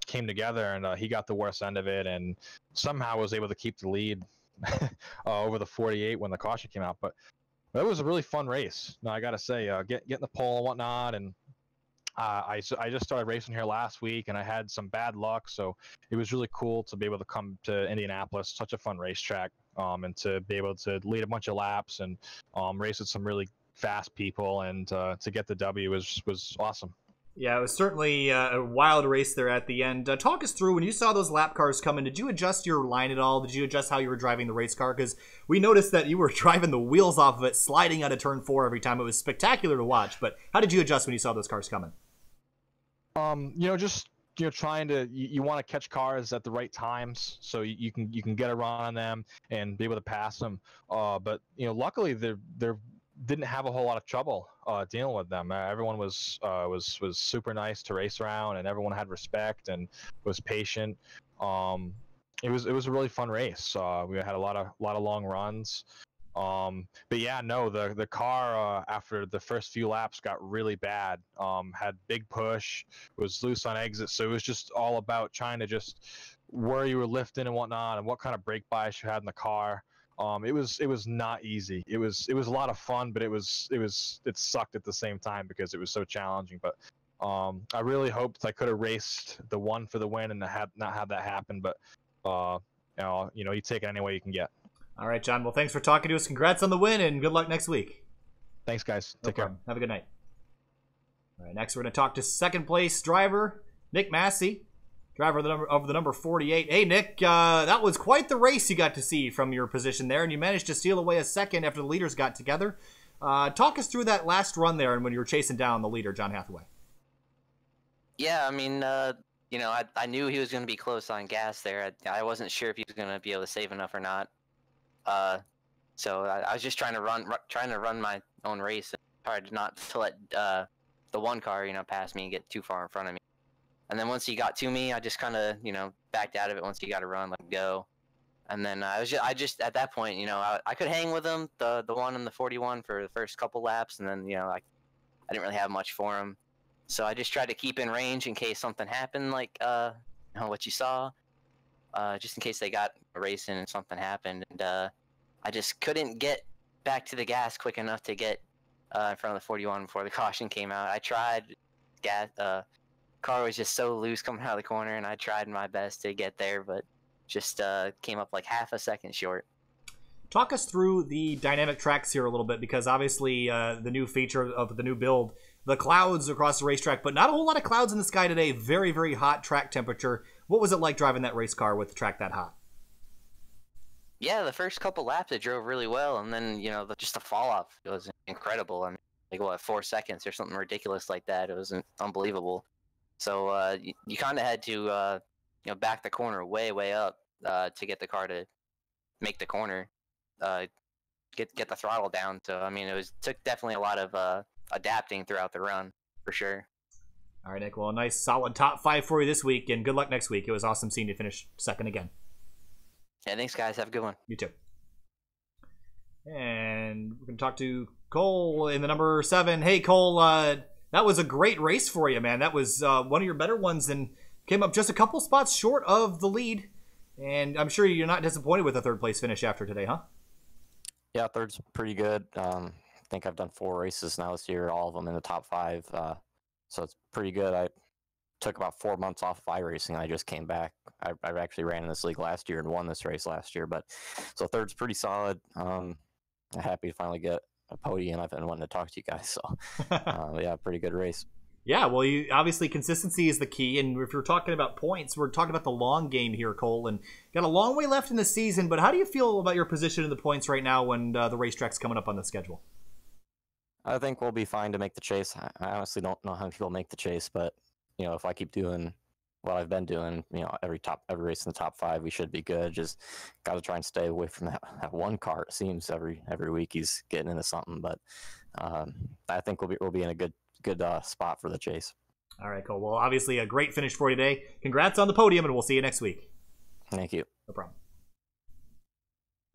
came together, and he got the worst end of it, and somehow was able to keep the lead over the 48 when the caution came out. But it was a really fun race. Now I gotta say, getting the pole and whatnot, and I just started racing here last week, and I had some bad luck, so it was really cool to be able to come to Indianapolis, such a fun racetrack, and to be able to lead a bunch of laps and race with some really fast people, and to get the W was awesome. Yeah, it was certainly a wild race there at the end. Talk us through, when you saw those lap cars coming, did you adjust your line at all? Did you adjust how you were driving the race car? Because we noticed that you were driving the wheels off of it, sliding out of turn 4 every time. It was spectacular to watch, but how did you adjust when you saw those cars coming? Just trying to you want to catch cars at the right times so you can get a run on them and be able to pass them. But luckily they're didn't have a whole lot of trouble dealing with them. Everyone was super nice to race around, and everyone had respect and was patient. It was a really fun race. We had a lot of long runs. But yeah, no, the car after the first few laps got really bad. Had big push, was loose on exit, so it was just all about trying to just where you were lifting and whatnot, and what kind of brake bias you had in the car. It was not easy. It was a lot of fun, but it sucked at the same time because it was so challenging. But I really hoped I could have raced the one for the win and not have that happen. But you take it any way you can get. All right, John. Well, thanks for talking to us. Congrats on the win, and good luck next week. Thanks, guys. Take care. Have a good night. All right, next we're going to talk to second place driver Nick Massey, driver of the number 48. Hey, Nick, that was quite the race you got to see from your position there, and you managed to steal away a second after the leaders got together. Talk us through that last run there and when you were chasing down the leader, John Hathaway. Yeah, I mean, I knew he was going to be close on gas there. I wasn't sure if he was going to be able to save enough or not. So I was just trying to run my own race and tried not to let the one car, pass me and get too far in front of me. And then once he got to me, I just kind of, backed out of it once he got a run, let go. And then I just at that point, I could hang with him, the one and the 41 for the first couple laps, and then, I didn't really have much for him. So I just tried to keep in range in case something happened, like what you saw, just in case they got racing and something happened. And I just couldn't get back to the gas quick enough to get in front of the 41 before the caution came out. I tried, car was just so loose coming out of the corner, and I tried my best to get there, but just came up like half a second short. Talk us through the dynamic tracks here a little bit, because obviously the new feature of the new build, the clouds across the racetrack, but not a whole lot of clouds in the sky today. Very, very hot track temperature. What was it like driving that race car with the track that hot? Yeah, the first couple laps it drove really well, and then just the fall off, it was incredible. I mean, like 4 seconds or something ridiculous like that. It was unbelievable. So you kind of had to back the corner way up to get the car to make the corner, get the throttle down. So I mean, took definitely a lot of adapting throughout the run for sure. All right, Nick. Well, a nice solid top 5 for you this week, and good luck next week. It was awesome seeing you finish second again. Yeah, thanks, guys. Have a good one. You too. And we're going to talk to Cole in the number 7. Hey, Cole, that was a great race for you, man. That was one of your better ones and came up just a couple spots short of the lead. And I'm sure you're not disappointed with the third place finish after today, huh? Yeah, third's pretty good. I think I've done 4 races now this year, all of them in the top 5. So it's pretty good. I took about 4 months off of iRacing. I just came back. I actually ran in this league last year and won this race last year. But so third's pretty solid. I'm happy to finally get a podium. I've been wanting to talk to you guys. So yeah, pretty good race. Yeah, well, obviously consistency is the key, and if you're talking about points, we're talking about the long game here, Cole, and got a long way left in the season, but how do you feel about your position in the points right now when the racetrack's coming up on the schedule? I think we'll be fine to make the chase. I honestly don't know how many people make the chase, but if I keep doing what I've been doing, every race in the top 5, we should be good. Just got to try and stay away from that one car. It seems every week he's getting into something, but I think we'll be in a good spot for the chase. All right, Cole. Well, obviously a great finish for you today. Congrats on the podium, and we'll see you next week. Thank you. No problem.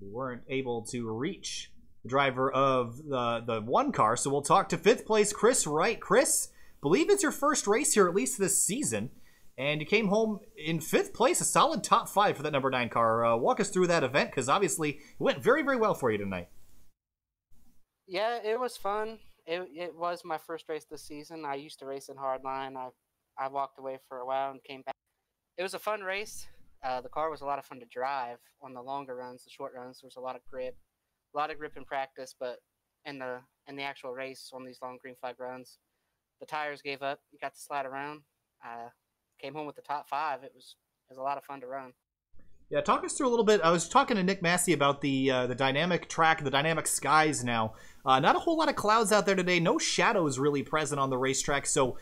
We weren't able to reach the driver of the one car, so we'll talk to 5th place Chris Wright. Chris, believe it's your first race here, at least this season, and you came home in 5th place, a solid top 5 for that number 9 car. Walk us through that event, because obviously it went very, very well for you tonight. Yeah, it was fun. it was my first race this season. I used to race in Hardline. I walked away for a while and came back. It was a fun race. The car was a lot of fun to drive on the longer runs. The short runs, there was a lot of grip in practice, but in the actual race on these long green flag runs, the tires gave up. You got to slide around. Came home with the top 5. It was a lot of fun to run. Yeah, talk us through a little bit. I was talking to Nick Massey about the dynamic track, the dynamic skies now. Not a whole lot of clouds out there today. No shadows really present on the racetrack, so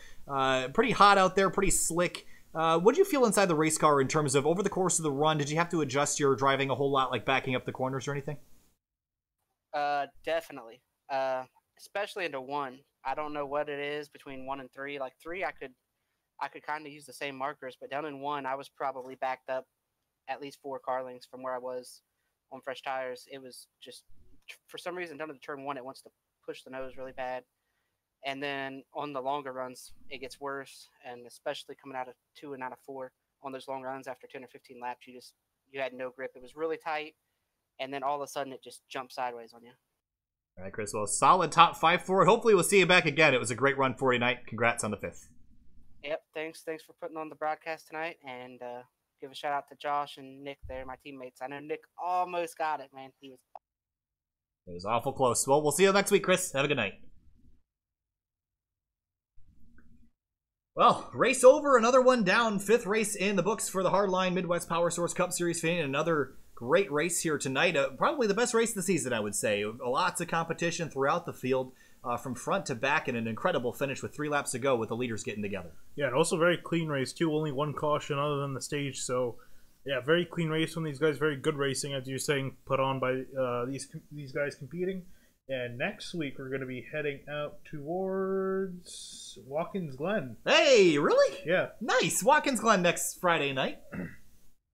pretty hot out there, pretty slick. What did you feel inside the race car in terms of over the course of the run? Did you have to adjust your driving a whole lot, like backing up the corners or anything? Definitely. Especially into 1. I don't know what it is between 1 and 3. Like 3, I could kind of use the same markers, but down in 1, I was probably backed up at least 4 car lengths from where I was on fresh tires. It was just, for some reason, down to the turn 1, it wants to push the nose really bad. And then on the longer runs, it gets worse, and especially coming out of 2 and out of 4 on those long runs after 10 or 15 laps, you had no grip. It was really tight, and then all of a sudden it just jumped sideways on you. All right, Chris. Well, solid top 5 for it. Hopefully we'll see you back again. It was a great run for you tonight. Congrats on the 5th. Yep, thanks for putting on the broadcast tonight, and give a shout out to Josh and Nick there, my teammates. I know Nick almost got it, man. It was awful close. Well, we'll see you next week, Chris. Have a good night. Well, race over, another one down. 5th race in the books for the Hardline Midwest Powersource Cup Series fan. Another great race here tonight. Probably the best race of the season, I would say. Lots of competition throughout the field. From front to back, and an incredible finish with 3 laps to go with the leaders getting together. Yeah, and also very clean race too. Only 1 caution other than the stage. So, yeah, very clean race from these guys. Very good racing, as you're saying, put on by these guys competing. And next week we're going to be heading out towards Watkins Glen. Hey, really? Yeah. Nice. Watkins Glen next Friday night.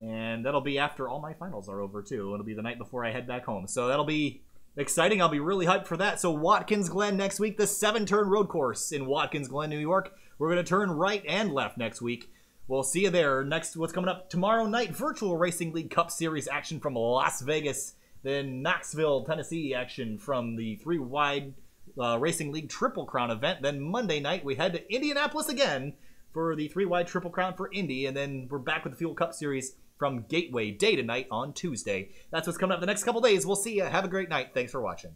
And that'll be after all my finals are over, too. It'll be the night before I head back home. So that'll be exciting. I'll be really hyped for that. So Watkins Glen next week, the 7-turn road course in Watkins Glen, New York. We're going to turn right and left next week. We'll see you there. Next, what's coming up tomorrow night, Virtual Racing League Cup Series action from Las Vegas. Then Knoxville, Tennessee action from the 3-wide Racing League Triple Crown event. Then Monday night, we head to Indianapolis again for the 3-wide Triple Crown for Indy. And then we're back with the Fuel Cup Series from Gateway day to night on Tuesday. That's what's coming up the next couple days. We'll see you. Have a great night. Thanks for watching.